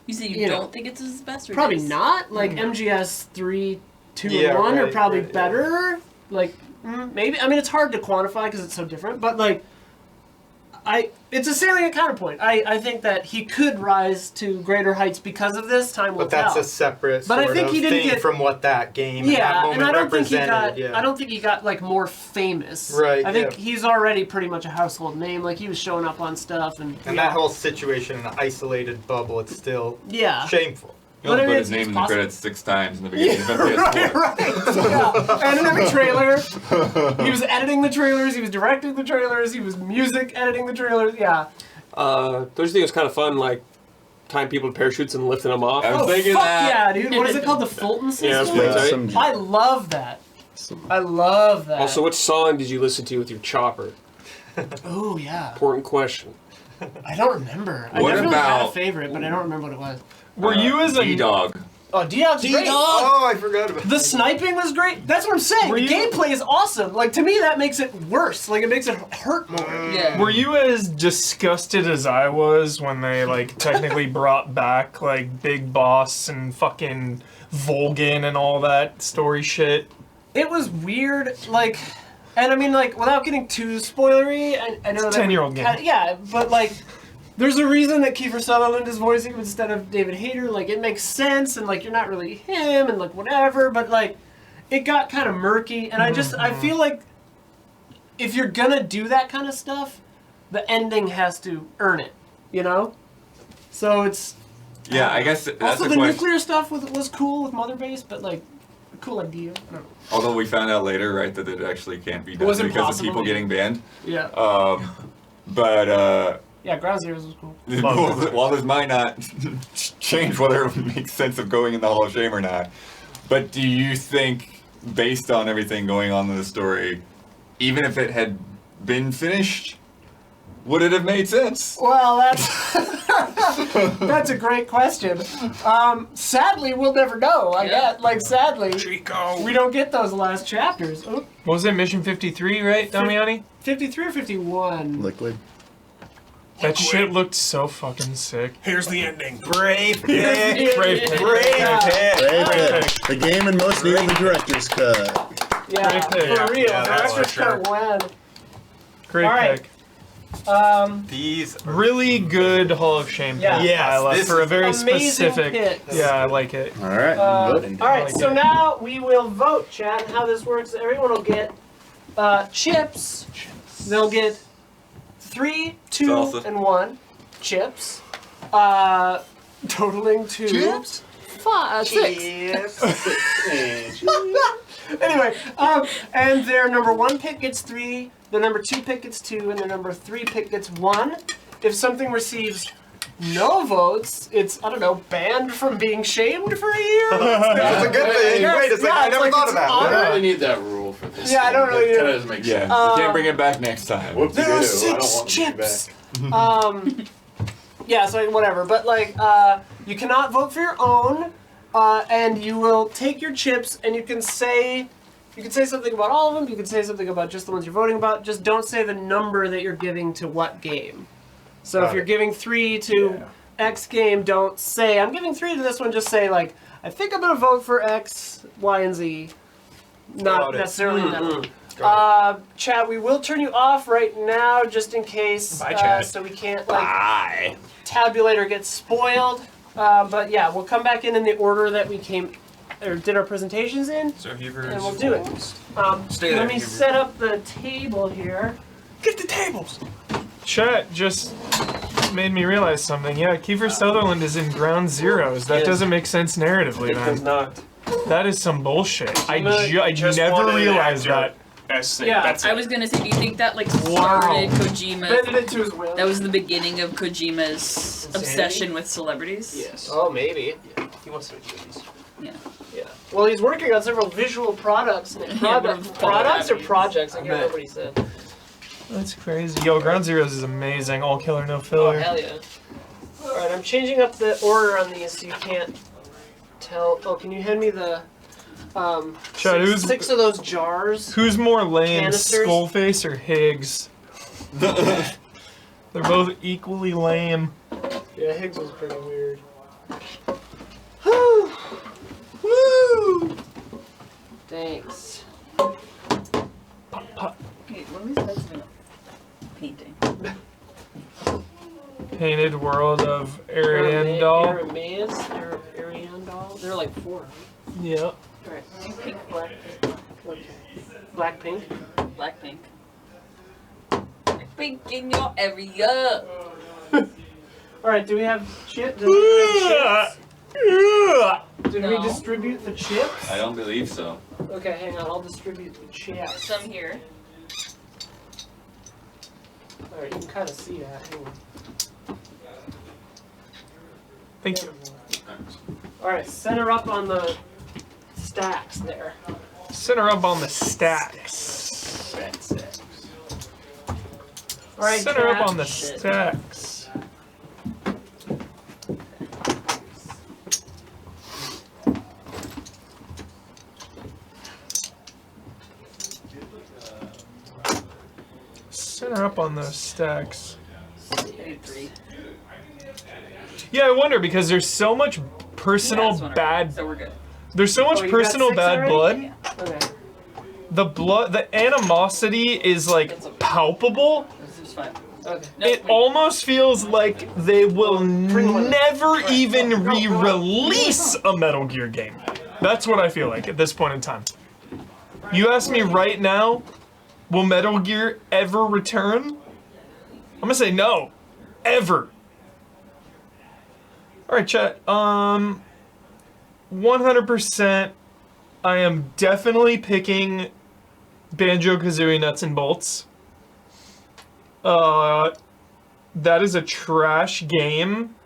You say you don't think it's his best? Or Probably his? not. Like, MGS 3, 2, and 1 are probably better. Like, maybe. I mean, it's hard to quantify because it's so different, but like... It's a salient counterpoint. I think that he could rise to greater heights because of this. Time will But that's tell. a separate But I sort think of he didn't thing get from what that game and that yeah, moment and I don't think he represented. got. I don't think he got like more famous. Right, I think yeah. he's already pretty much a household name. Like he was showing up on stuff and. And that whole situation in an isolated bubble, it's still Yeah. shameful. He only But put it his is name in the possible. credits 6 times in the beginning of PS4. Yeah. Editing the trailer. He was editing the trailers. He was directing the trailers. He was music editing the trailers. Yeah. Don't you think it's kind of fun, like tying people to parachutes and lifting them off? I was thinking fuck that. yeah, dude. What is it called? The Fulton Yeah, system? that's right. I love that. I love that. Also, which song did you listen to with your chopper? Oh yeah. Important question. I don't remember. I What definitely had a about- favorite, but I don't remember what it was. Were you as a D-Dog? Oh, D-Dog's great. Oh, I forgot about The sniping was great. That's what I'm saying. Were The you- gameplay is awesome. Like, to me, that makes it worse. Like, it makes it hurt more. Yeah. Were you as disgusted as I was when they like technically brought back like Big Boss and fucking Volgin and all that story shit? It was weird, like, and I mean, like, without getting too spoilery, I know It's that 10-year-old game. Yeah, but like, there's a reason that Kiefer Sutherland is voicing him instead of David Hayter. Like, it makes sense, and like, you're not really him, and like, whatever. But like, it got kind of murky, and I feel like if you're gonna do that kind of stuff, the ending has to earn it, you know. So it's Yeah, I guess that's also a the question. nuclear stuff was cool with Mother Base, but like, a cool idea. I don't know. Although we found out later, right, that it actually can't be done was because impossible, of people yeah. getting banned. Yeah. But Yeah, Ground Zeroes was cool. while this might not change whether it makes sense of going in the Hall of Shame or not, but do you think, based on everything going on in the story, even if it had been finished, would it have made sense? Well, that's a great question. Sadly, we'll never know. I guess, like, sadly, Chico. we don't get those last chapters. Oop. What was it, Mission 53, right, Damiani? 53 or 51? Liquid. That shit looked so fucking sick. Here's the ending. Brave Brave pick. Brave pick. The game and most needed the director's cut. Yeah, Great pick. for real. Yeah, The that's director's for sure. cut when. Great All right. pick. These Really good Hall of Shame Yeah. pick, Yes, Isla, this for a is very amazing specific. picks. Yeah, I like it. All right, voting. All right, like so it. now we will vote, chat. And how this works, everyone will get chips. They'll get 3, 2, Salsa. and 1 chips, totaling to Chips? 6. Anyway, and their number 1 pick gets 3, their number 2 pick gets 2, and their number 3 pick gets 1. If something receives no votes, it's, I don't know, banned from being shamed for a year? That's a good thing. Wait a second, I never thought of that. I don't Honor. really need that rule for this. Yeah, I don't game. really That do. doesn't make Yeah, sense. you can't bring it back next time. Whoop-de-doo. There are I don't 6 want them to be chips. back. Yeah, so whatever. But like, you cannot vote for your own, and you will take your chips, and you can say something about all of them. You can say something about just the ones you're voting about. Just don't say the number that you're giving to what game. So if you're giving 3 to X game, don't say I'm giving 3 to this one. Just say like, I think I'm gonna vote for X, Y, and Z. Not necessarily that one. Chad, we will turn you off right now just in case. Bye, Chad. So we can't like tabulate or get spoiled. But yeah, we'll come back in the order that we came or did our presentations in, So Hubert and we'll do it. Stay there, Let me Hubert. set up the table here. Get the tables. Chat just made me realize something. Yeah, Kiefer Sutherland is in Ground Zeroes. That Yes. doesn't make sense narratively, It does man. not. That is some bullshit. I Just never wanted an realized actor. that. Yeah, That's I it. was gonna say, do you think that like Wow. started Kojima? Bended it to his will. That was the beginning of Kojima's obsession with celebrities. Yes. Oh, maybe. He wants to make movies. Yeah. Yeah. Well, he's working on several visual products. Products or projects? I can't remember what he said. That's crazy. Yo, Ground Zeroes is amazing. All killer, no Oh, filler. hell yeah. Alright, I'm changing up the order on these so you can't tell. Oh, can you hand me the Chad, who's- 6 of those jars? Who's more lame, Canisters? Skullface or Higgs? They're both equally lame. Yeah, Higgs was pretty weird. Woo! Thanks. Wait, what was that painting? Painted World of Ariandel. Ariandel? There are like 4. Yep. Alright. Pink, black. Black, pink. Blackpink. Blackpink in your area. Alright, do we have chips? Does anybody have chips? Did we distribute the chips? I don't believe so. Okay, hang on. I'll distribute the chips. Some here. All right, you can kind of see that. Hang on. Thank you. All right, center up on the stacks there. Center up on the stacks. All right, Center up Kat. on the stacks. Center up on those stacks. Yeah, I wonder because there's so much personal bad. So we're good. There's so much Oh, you got personal 6 bad already? blood. Okay. The animosity is like palpable. This is fine. Okay. It almost feels like they will never even re-release a Metal Gear game. That's what I feel like at this point in time. You ask me right now, will Metal Gear ever return? I'm gonna say no. Ever. Alright, chat. 100%. I am definitely picking Banjo-Kazooie Nuts and Bolts. That is a trash game.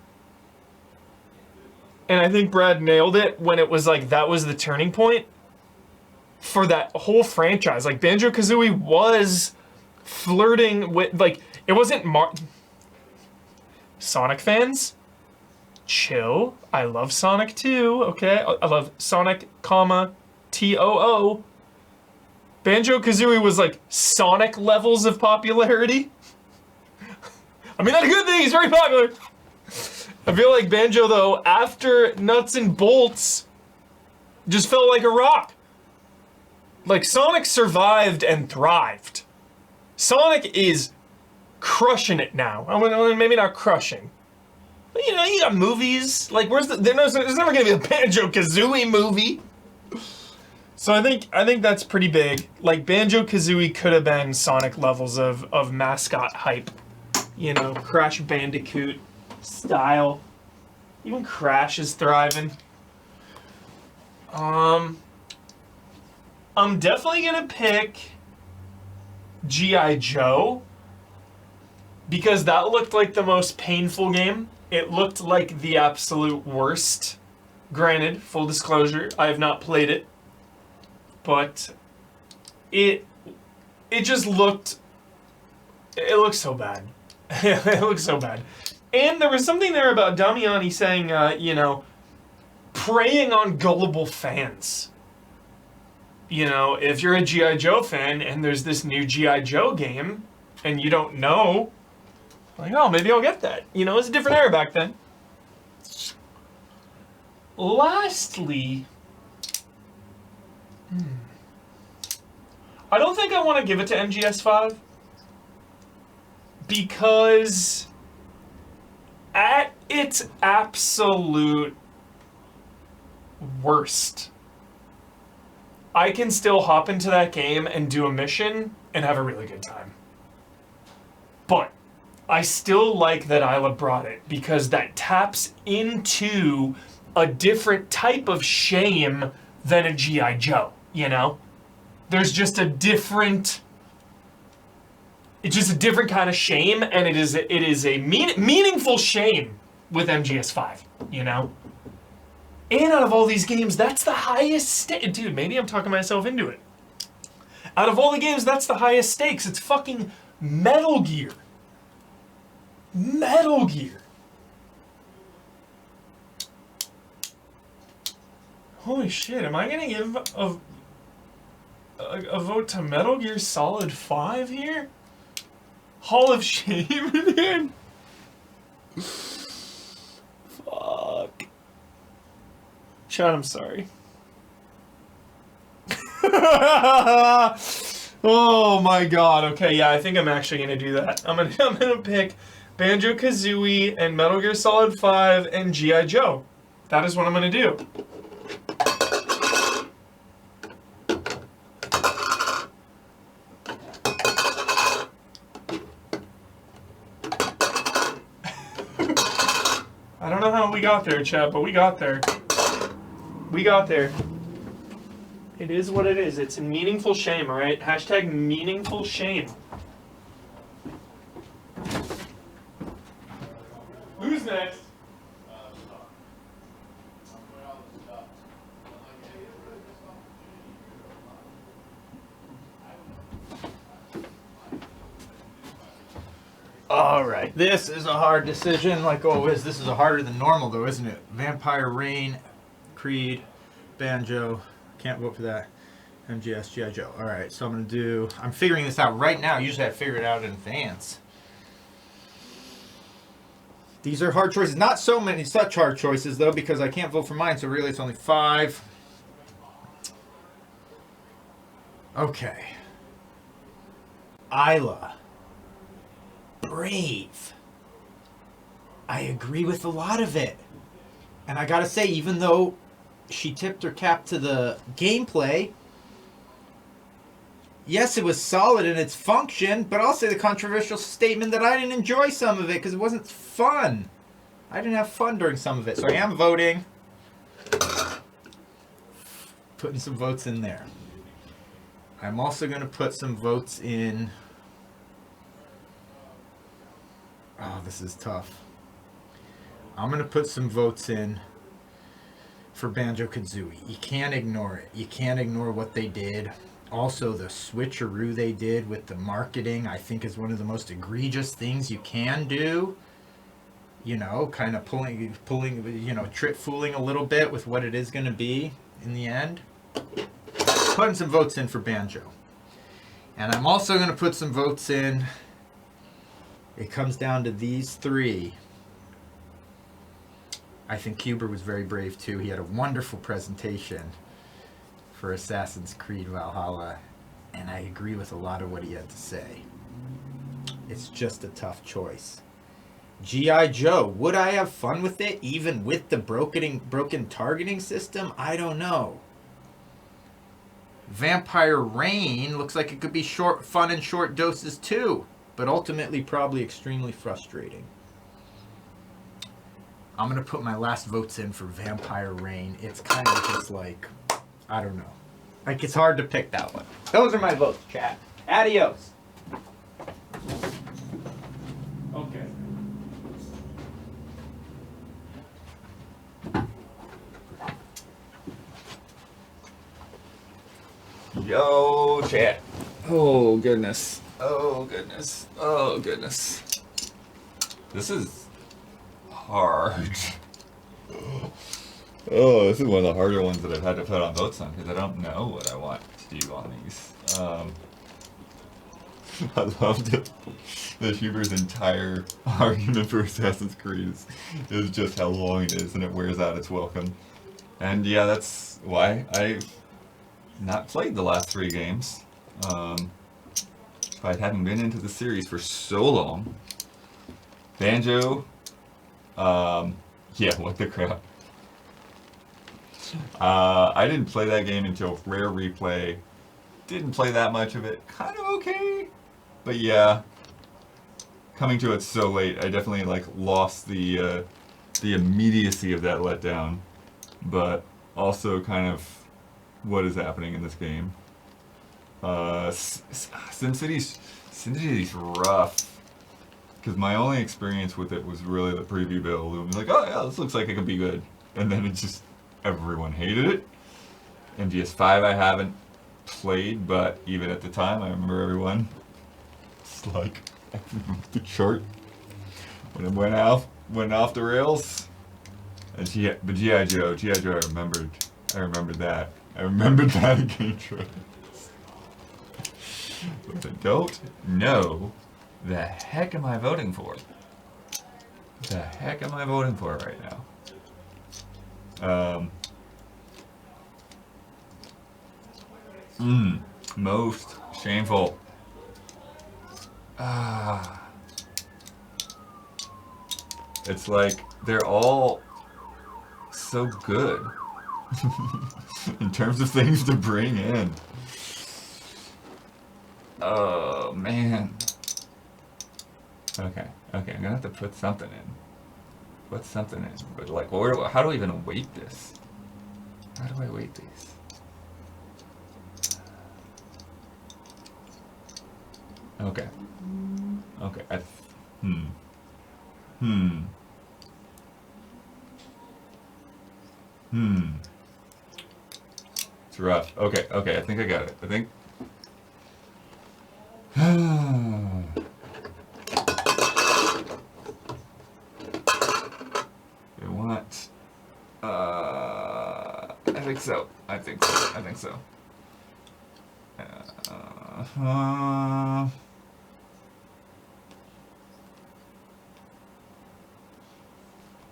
And I think Brad nailed it when it was like, that was the turning point for that whole franchise. Like, Banjo-Kazooie was flirting with, like, it wasn't Sonic fans? Chill. I love Sonic too, okay? I love Sonic, T-O-O. Banjo-Kazooie was like Sonic levels of popularity. I mean, that's a good thing, he's very popular. I feel like Banjo, though, after Nuts and Bolts, just felt like a rock. Like, Sonic survived and thrived. Sonic is crushing it now. I mean, maybe not crushing. But, you know, you got movies. Like, there's never gonna be a Banjo-Kazooie movie. So I think that's pretty big. Like, Banjo-Kazooie could have been Sonic levels of mascot hype. You know, Crash Bandicoot style. Even Crash is thriving. I'm definitely gonna pick G.I. Joe because that looked like the most painful game. It looked like the absolute worst. Granted, full disclosure, I have not played it, but it just looked. It looked so bad. It looked so bad. And there was something there about Damiani saying, you know, preying on gullible fans. You know, if you're a G.I. Joe fan and there's this new G.I. Joe game and you don't know, like, oh, maybe I'll get that. You know, it's a different era back then. Lastly, I don't think I want to give it to MGS5 because at its absolute worst, I can still hop into that game and do a mission and have a really good time. But I still like that Isla brought it because that taps into a different type of shame than a G.I. Joe, you know? There's just a different... It's just a different kind of shame, and it is a meaningful shame with MGS5, you know? And out of all these games, that's the highest stake. Dude, maybe I'm talking myself into it. Out of all the games, that's the highest stakes. It's fucking Metal Gear. Metal Gear. Holy shit, am I gonna give a vote to Metal Gear Solid 5 here? Hall of Shame, man. Fuck. Chad, I'm sorry. Oh my god. Okay, yeah, I think I'm actually gonna do that. I'm gonna pick Banjo-Kazooie and Metal Gear Solid 5 and G.I. Joe. That is what I'm gonna do. I don't know how we got there, Chad, but we got there. We got there. It is what it is. It's a meaningful shame, alright? Hashtag meaningful shame. Who's next? Alright, this is a hard decision, like always. This is a harder than normal, though, isn't it? Vampire Rain, Creed, Banjo. Can't vote for that. MGS, G.I. Joe. Alright, so I'm going to do... I'm figuring this out right now. Usually I figure it out in advance. These are hard choices. Not so many such hard choices, though, because I can't vote for mine, so really it's only 5. Okay. Isla. Brave. I agree with a lot of it. And I gotta say, even though she tipped her cap to the gameplay, yes, it was solid in its function, but I'll say the controversial statement that I didn't enjoy some of it because it wasn't fun. I didn't have fun during some of it, so I am voting. Putting some votes in there. I'm also going to put some votes in... Oh, this is tough. I'm going to put some votes in for Banjo-Kazooie. You can't ignore it. You can't ignore what they did. Also, the switcheroo they did with the marketing, I think, is one of the most egregious things you can do. You know, kind of pulling, you know, fooling a little bit with what it is going to be in the end. Putting some votes in for Banjo. And I'm also going to put some votes in. It comes down to these 3. I think Kuber was very brave too. He had a wonderful presentation for Assassin's Creed Valhalla, and I agree with a lot of what he had to say. It's just a tough choice. G.I. Joe, would I have fun with it even with the broken targeting system? I don't know. Vampire Rain looks like it could be fun in short doses too, but ultimately probably extremely frustrating. I'm going to put my last votes in for Vampire Rain. It's kind of just like, I don't know. Like, it's hard to pick that one. Those are my votes, chat. Adios. Okay. Yo, chat. Oh, goodness. Oh, goodness. Oh, goodness. This is hard. Oh, this is one of the harder ones that I've had to put on votes on because I don't know what I want to do on these. I loved it. That Huber's entire argument for Assassin's Creed is just how long it is and it wears out its welcome. And yeah, that's why I've not played the last 3 games. If I hadn't been into the series for so long. Banjo, yeah, what the crap. I didn't play that game until Rare Replay. Didn't play that much of it. Kind of okay. But yeah, coming to it so late, I definitely like lost the immediacy of that letdown. But also kind of what is happening in this game. SimCity's rough. Because my only experience with it was really the preview build. It was like, oh yeah, this looks like it could be good. And then it just, everyone hated it. MGS5 I haven't played, but even at the time, I remember everyone. It's like, the chart. When it went off the rails. And but G.I. Joe, I remembered that. I remembered that in Game Trails. But I don't know. The heck am I voting for? The heck am I voting for right now? Most shameful. It's like they're all so good in terms of things to bring in. Oh man. Okay, I'm gonna have to put something in. what something is. But like, how do I even weight this? How do I weight these? Okay. Okay. It's rough. Okay. Okay. I think I got it. I think. They want. I think so. I think so. I think so.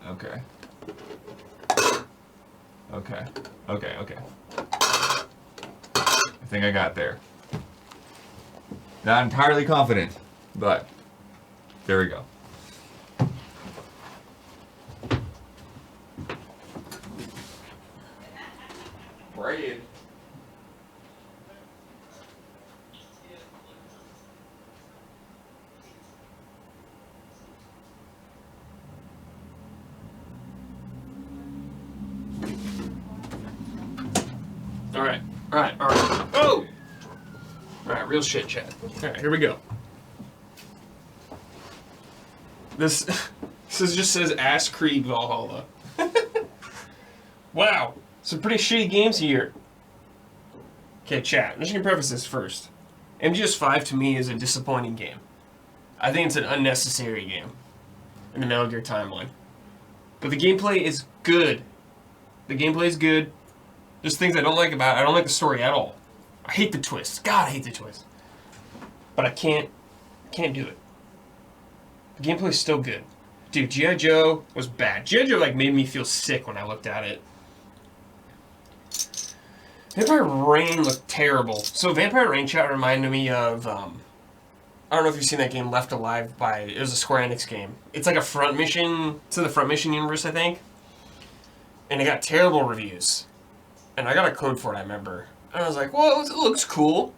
Okay. Okay. Okay. Okay. I think I got there. Not entirely confident, but there we go. Braid. Alright. Alright. Alright. Oh! Alright, real shit, chat. Alright, here we go. This just says Ass Creed Valhalla. Wow. Some pretty shitty games here. Okay, chat. I'm just gonna preface this first. MGS5 to me is a disappointing game. I think it's an unnecessary game in the Metal Gear timeline. But the gameplay is good. The gameplay is good. There's things I don't like about it. I don't like the story at all. I hate the twist. God, I hate the twist. But I can't do it. The gameplay is still good. Dude, G.I. Joe was bad. G.I. Joe like made me feel sick when I looked at it. Vampire Rain looked terrible. So Vampire Rain chat reminded me of, I don't know if you've seen that game Left Alive it was a Square Enix game. It's like a front mission, it's in the front mission universe, I think. And it got terrible reviews. And I got a code for it, I remember. And I was like, well, it looks cool.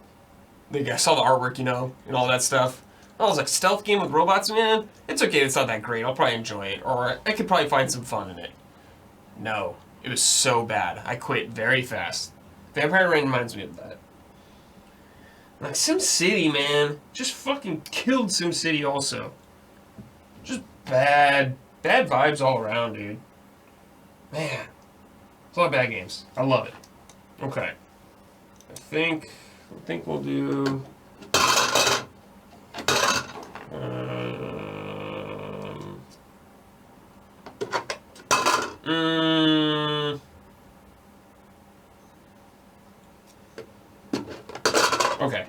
Like, I saw the artwork, you know, and all that stuff. I was like, stealth game with robots, man? It's okay, it's not that great. I'll probably enjoy it. Or I could probably find some fun in it. No. It was so bad. I quit very fast. Vampire Rain reminds me of that. Like, SimCity, man. Just fucking killed SimCity also. Just bad vibes all around, dude. Man. It's a lot of bad games. I love it. Okay. I think we'll do... Okay.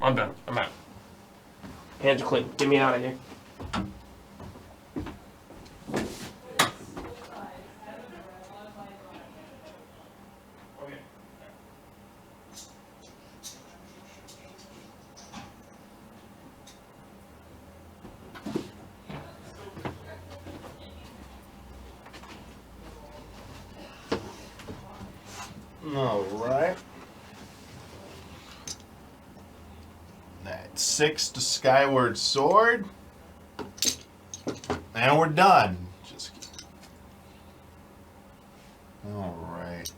I'm done. I'm out. Hands are clean. Get me out of here. All right. That's 6 to Skyward Sword. And we're done. Just kidding. All right.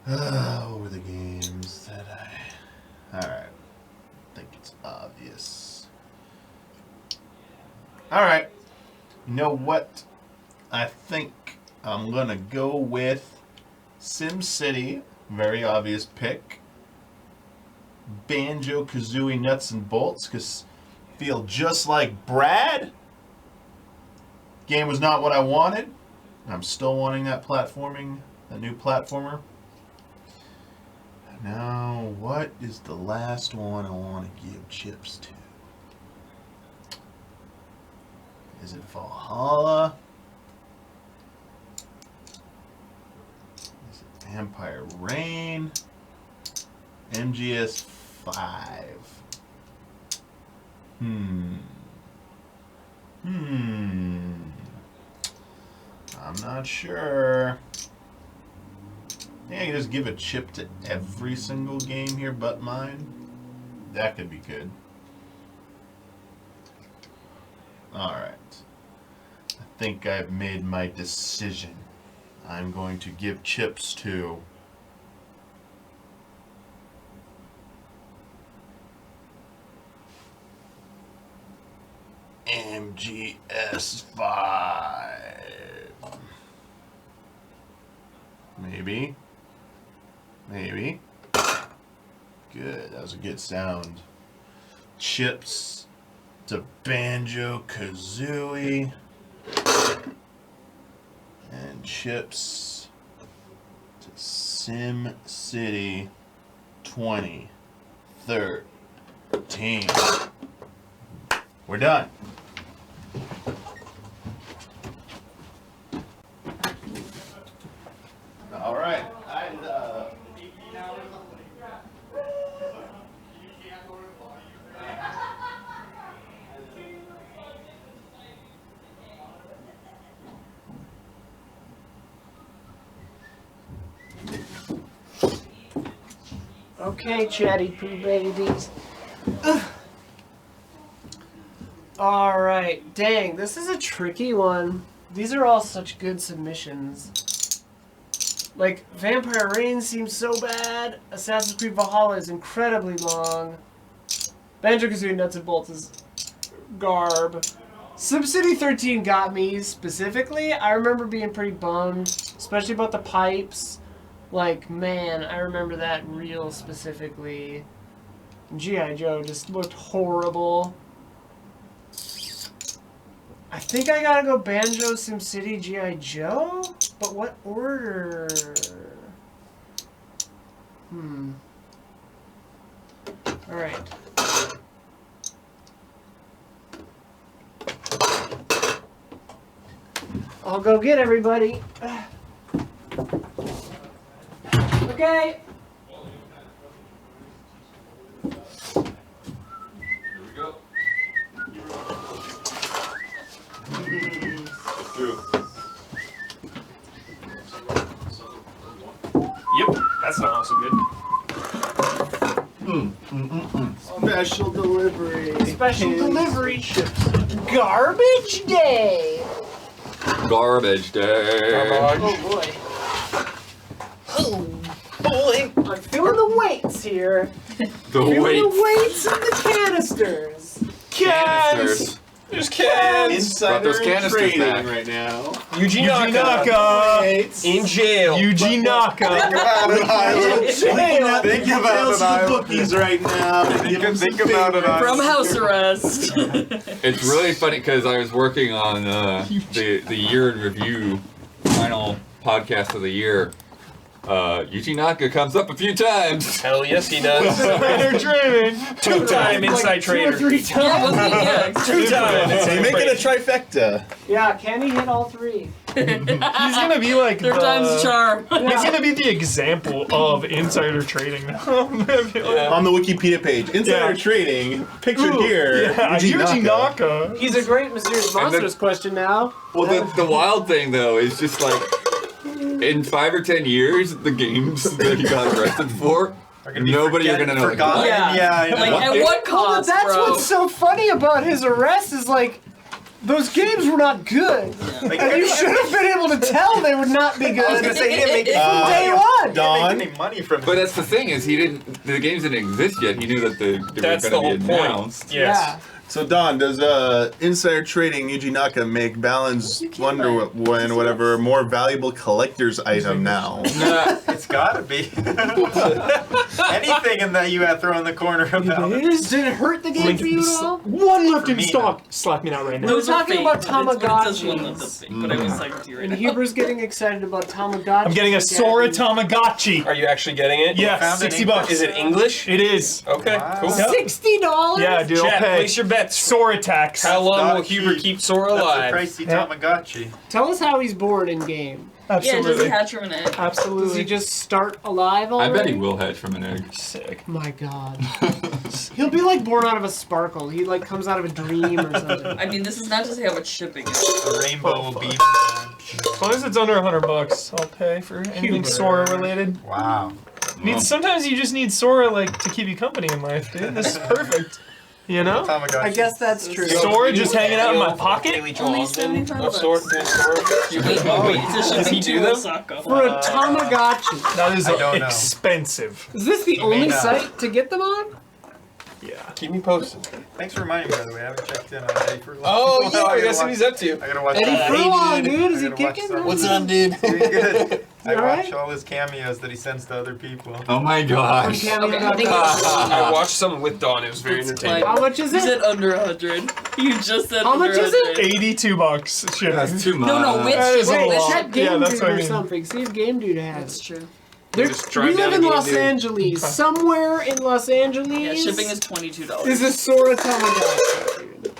What were the games that All right. I think it's obvious. All right. You know what? I think I'm gonna go with SimCity, very obvious pick. Banjo-Kazooie Nuts and Bolts, because I feel just like Brad. Game was not what I wanted. I'm still wanting that platforming, that new platformer. Now, what is the last one I want to give chips to? Is it Valhalla? Vampire Rain, MGS 5. I'm not sure. I think I can just give a chip to every single game here but mine. That could be good. Alright. I think I've made my decision. I'm going to give chips to MGS5. Maybe. Good, that was a good sound. Chips to Banjo-Kazooie. And chips to Sim City 2013. We're done. All right. Okay, chatty poo babies. Ugh. All right, dang, this is a tricky one. These are all such good submissions. Like, Vampire Reign seems so bad. Assassin's Creed Valhalla is incredibly long. Banjo-Kazooie Nuts and Bolts is garb. SimCity 13 got me specifically. I remember being pretty bummed, especially about the pipes. Like, man, I remember that real specifically. G.I. Joe just looked horrible. I think I gotta go Banjo, SimCity, G.I. Joe? But what order? Alright. I'll go get everybody. Okay. Yep, that's not also good. Special delivery. Special delivery. Garbage day. Garbage day. Oh boy. Oh boy. I'm feeling the weights here. Feeling the weights in the canisters. Cans! There's cans! Insider those canisters trading back. right now. Yuji Naka! In jail. Yuji Naka! Think about it, the bookies right now. Think about it. From house arrest. It's really funny because I was working on the year in review, final podcast of the year. Yuji Naka comes up a few times. Hell yes, he does. Insider trading! 2-time inside trader. 2 or 3 times. Yeah, 2-time. Make it a trifecta. Yeah, can he hit all 3? He's gonna be like Third time's charm. He's gonna be the example of insider trading now. On the Wikipedia page, insider trading, pictured here. Yeah, Yuji Naka. He's a great Mysterious Monsters question now. Well, the wild thing though is just like in 5 or 10 years, the games that he got arrested for, nobody are gonna know. Forgotten. Yeah. Like, at what cost, That's bro? what's so funny about his arrest is like, those games were not good. Like, And you should have been able to tell they would not be good. I was gonna say he didn't make from day one. Don? any money from. But that's the thing is the games didn't exist yet. He knew that they That's were the going to whole be point. announced. Yes. So Don, does insider trading Yuji Naka make Balan's Wonderland whatever a more valuable collector's item now? Nah, it's gotta be. Anything in that you had thrown in the corner about. Did it hurt the game for you at all? One left in me, stock. Slap me now right now. We were talking about It does one left Tamagotchis. of fate, but I was like, do you And Huber's getting excited about Tamagotchis. I'm getting a Sora Tamagotchi. Are you actually getting it? Yeah, found it in $60. Is it English? It is. Okay, cool. $60? Yeah, dude, I'll Chat, pay. place your bets. Sora tax. How long will Not Huber cheap. keep Sora alive? That's a pricey Tamagotchi. Tell us how he's bored in game. Yeah, does Absolutely. he hatch from an egg? Does he Absolutely. just start alive I already? bet he will hatch from an egg. Sick. My God. He'll be like born out of a sparkle. He like comes out of a dream or something. I mean, this is not to say how much shipping is. The rainbow will be. As long as it's under $100, I'll pay for anything Sora related. Wow. Sometimes you just need Sora like to keep you company in life, dude. This is perfect. You know? I guess that's true. Sword just hanging out in my pocket? Only 75 bucks. Does he do them? For a Tamagotchi. That is I don't know. expensive. Is this the You may only not. site to get them on? Yeah. Keep me posted. Thanks for reminding me, by the way. I haven't checked in on Eddie Furlong. Oh, I yeah, gotta I guess what watch- he's up to. I gotta watch Eddie that. Furlong, dude. Is I he gotta watch kicking? some. What's up, dude? Doing good. I You watch alright? all his cameos that he sends to other people. Oh my gosh. Okay, I think it's I watched some with Dawn. It was very entertaining. How much is You it? said under 100. You just said How under much is it? 100. $82. Shit. That's too much. No, with That is a shipping. lot. With Check shipping. Yeah, Game that's Dude what I or mean. something. See if Game Dude has. That's true. Just We drive live down in to Los Game Dude. Angeles. Somewhere in Los Angeles. Yeah, shipping is $22. Is a Sora Tamagotchi.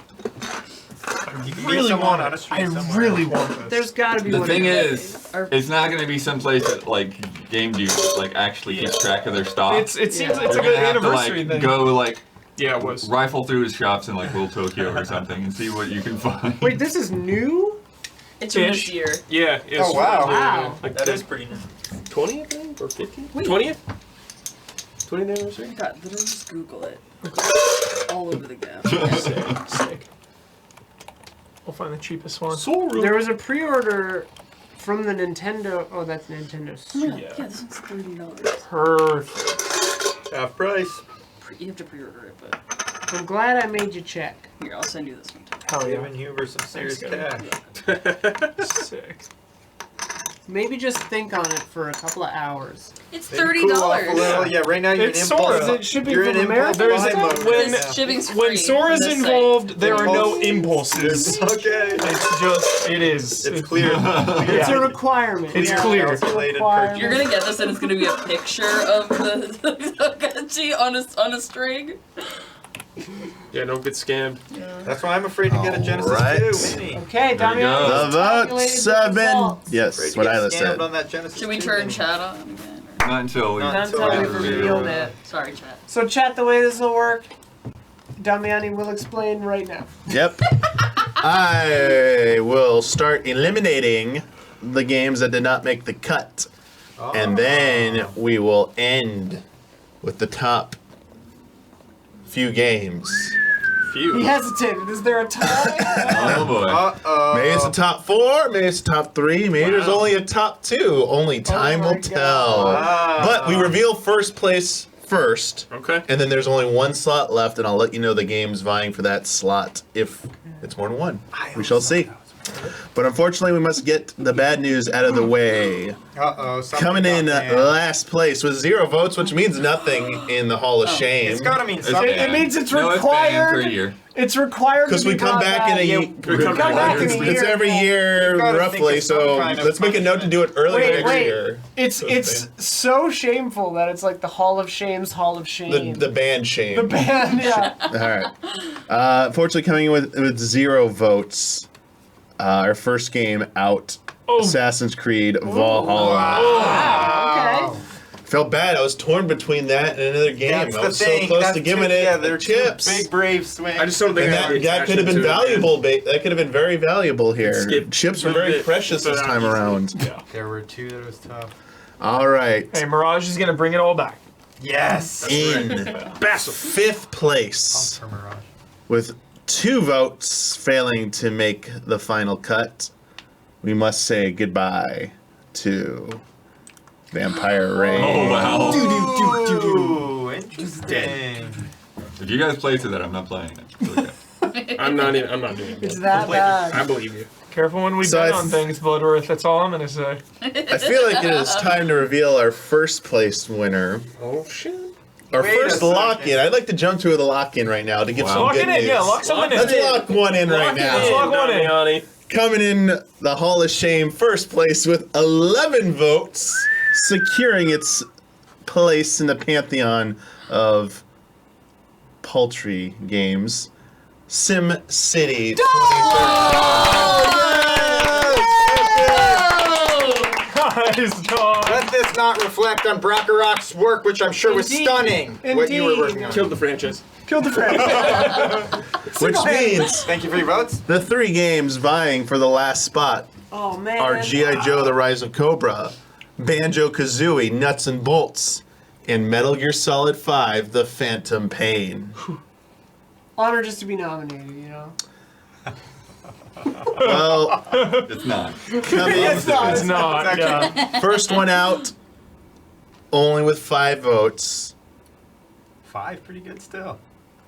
You can Really meet someone want on a it. street I somewhere. really want this. There's gotta be The one. thing in is, it's not going to be someplace that like Game Dude like actually keeps track of their stock. It seems Yeah. it's a You're good gonna have anniversary to, like, thing. go like Yeah, it was. rifle through his shops in like Little Tokyo or something and see what you can find. Wait, this is new? It's from this year. Yeah. It was Oh, wow. Wow. Like That the is pretty nice. 20th, I think, or 15th? Wait. 20th? 20th anniversary? God, literally just Google it. All over the gap. Sick. We'll find the cheapest one. There was a pre-order from the Nintendo. Oh, that's Nintendo Switch. Yeah, this one's $30. Perfect. Half price. You have to pre-order it, but I'm glad I made you check. here, I'll send you this one too. Hell yeah. Giving Huber some serious Thanks, cash. Sick. Maybe just think on it for a couple of hours. It's Maybe cool off a $30. little. Yeah, right now you're It's in Sora. impulse. Is it shipping You're in from impulse America? buy mode. When- right now. Shipping's free. When Sora's on this site. involved, there are no impulses. Okay. It's just, it is. It's clear. It's a requirement. It's Yeah. clear. Calculated Requirement. You're gonna get this, and it's gonna be a picture of the Tamagotchi on a string. Yeah, don't get scammed. That's why I'm afraid to get a Genesis Alright. 2 Mini. Okay, There you Damiani. go. The vote 7. Yes, Afraid to what get Isla scammed said. on that Genesis Should we 2 turn Mini. chat on again? Not until we Not Not until we've revealed it. Sorry, chat. So, chat, the way this will work, Damiani will explain right now. Yep. I will start eliminating the games that did not make the cut. And then we will end with the top few games. He hesitated. Is there a tie? Oh boy. Uh-oh. Maybe it's a top 4, maybe it's a top 3, maybe there's only a top 2. Only time will tell. But we reveal first place first. Okay. And then there's only one slot left, and I'll let you know the games vying for that slot if it's more than one. We shall see. But unfortunately, we must get the bad news out of the way. Uh-oh. Coming in last place with 0 votes, which means nothing in the Hall of Shame. It's gotta mean something. It means it's No, it's banned for a required. year. It's required Because to be we come brought back in a year. We come back in a year. It's every year, You gotta think roughly, of some so kind of let's make a note to do it earlier Wait, next wait. year. It's so shameful that it's like the Hall of Shame's Hall of Shame. The band Shame. The band, yeah. All right. Unfortunately, coming in with 0 votes. Our first game out, Assassin's Creed Valhalla. Wow. Okay. Felt bad. I was torn between that and another game. That's I the was thing. so close That's to giving two- it yeah, they're two chips. big brave swings. I just don't think And I have the that could have been attachment to it. valuable. That could have been very valuable here. Skip Chips were a little very bit, precious but this not time easy. around. Yeah. There were 2 that was tough. All right. Hey, Mirage is gonna bring it all back. Yes. In Bassel. 5th place, For Mirage. with 2 votes failing to make the final cut, we must say goodbye to Vampire Rain. Oh wow. Ooh, interesting. If you guys play to that, I'm not playing it. Okay. I'm not doing it. It's that bad. I believe you. Careful when we So bet I on things, Bloodworth. That's all I'm gonna say. I feel like it is time to reveal our first place winner. Oh shit. Our Wait a first second. lock-in. I'd like to jump to the lock-in right now to give some Lock good it in, news. yeah. Lock something in. Let's lock one in right now. Let's lock one in. Damiani. Coming in the Hall of Shame, first place with 11 votes, securing its place in the pantheon of paltry games. Sim City 2013. Guys, dog. Let this not reflect on Brackerock's work, which I'm sure was Indeed. stunning. What you were working on. Killed the franchise. Killed the friend. Which means Thank you for your votes. the 3 games vying for the last spot Oh, man. are G.I. Joe The Rise of Cobra, Banjo-Kazooie Nuts and Bolts, and Metal Gear Solid 5 The Phantom Pain. honor just to be nominated, you know? Well, It's not. It's not. Yeah. first one out, only with 5 votes. 5, pretty good still.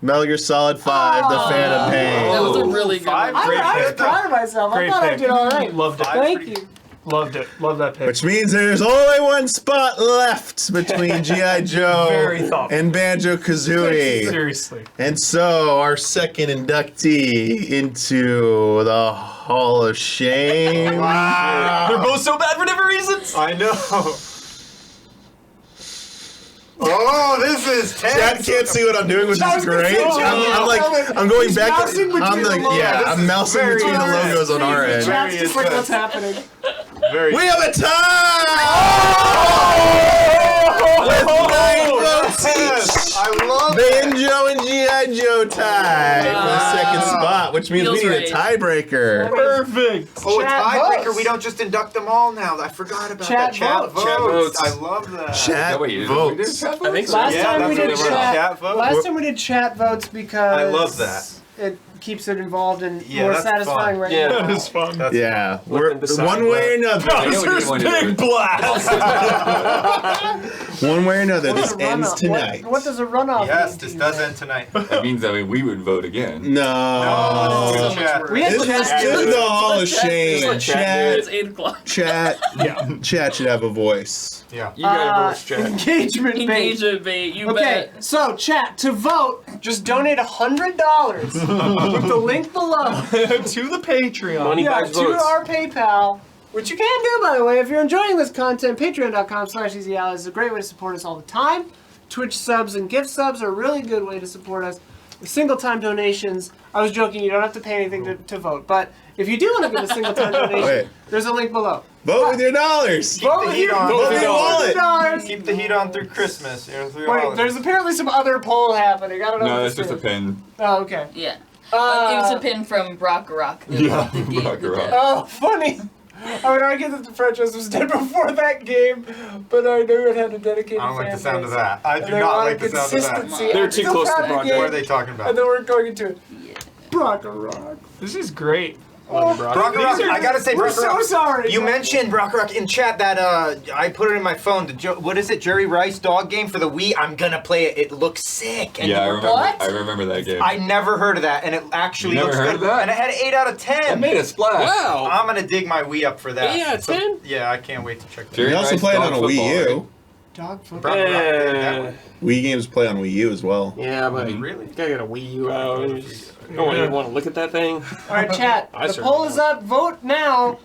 Metal Gear Solid 5, The Phantom Pain. That was a really good one. I was proud of myself. Great I thought I pick. did all right. Loved it. Thank you. Loved it. Love that pick. Which means there's only one spot left between G.I. Joe Very thoughtful. and Banjo-Kazooie. Seriously. And so, our second inductee into the Hall of Shame. Wow. They're both so bad for different reasons. I know. Oh, this is Chad tense. can't see what I'm doing, which is great. I'm going back. I'm mousing between the logos on our end. Chad's just like, what's happening? We have a tie! With 9 votes each. I love Banjo and G.I. Joe tie for the second spot, which means we Feels need a tiebreaker. Perfect. Oh, a Chat tiebreaker. votes. We don't just induct them all now. I forgot about Chat that. Chat votes. votes. Chat votes. I love that. Chat votes. I think so. Last Yeah, time we that's did what they were. chat. Chat votes. Last time we did chat votes because I love that. It keeps it involved and Yeah, more that's satisfying fun. right Yeah. now. That is fun. Yeah, Let we're them decide one way or another. Bowser's Big Blast. One way or another, What's this a ends runoff? tonight. What does a runoff Yes, mean? this does end tonight. That means that we would vote again. No. Oh, So chat. much We had This chat. is the Hall of Shame. Let chat do It's 8 o'clock. Chat should have a voice. Yeah. You gotta vote, Chat. Engagement bait. Engagement bait, you Okay, bet. so chat, to vote, just donate $100 with the link below. To the Patreon. Money Yeah, buys to votes. our PayPal, which you can do, by the way, if you're enjoying this content. Patreon.com/EasyAllies is a great way to support us all the time. Twitch subs and gift subs are a really good way to support us. Single-time donations, I was joking, you don't have to pay anything to vote, but if you do want to give a single-time donation, Wait. there's a link below. Vote with your dollars. Vote with your wallet. $100. Keep the heat on through Christmas. You know, through Wait, holidays. there's apparently some other poll happening. I don't know. No, what that's this just a is. pin. Oh, okay. Yeah. It was a pin from Brock Rock. Yeah, Rock. Oh, funny. I would argue that the franchise was dead before that game, but I knew it had a dedicated I don't like fan the sound of base. that. I And do they not wanted like the sound of that. consistency. They're I'm too still close to proud of the Brock. game. What are they talking about? And then we're going into it. Brock Rock. This is great. Brock Rock, I gotta say, We're Brock so Rock, sorry. you mentioned Brock Rock in chat that I put it in my phone. What is it, Jerry Rice dog game for the Wii? I'm gonna play it. It looks sick. And Yeah, I you were- remember. What? I remember that game. I never heard of that, and it actually You never looks heard good. of that? And it had 8 out of 10. It made a splash. Wow. I'm gonna dig my Wii up for that. 8 out of 10? Yeah, I can't wait to check that. Jerry You also Rice play it dog on a Wii football, U. right? Dog football. Brock Rock did that Yeah. one. Wii games play on Wii U as well. Yeah, but Really? you gotta get a Wii U out. You don't even want to look at that thing. All right, chat. I The certainly poll is up. Vote now.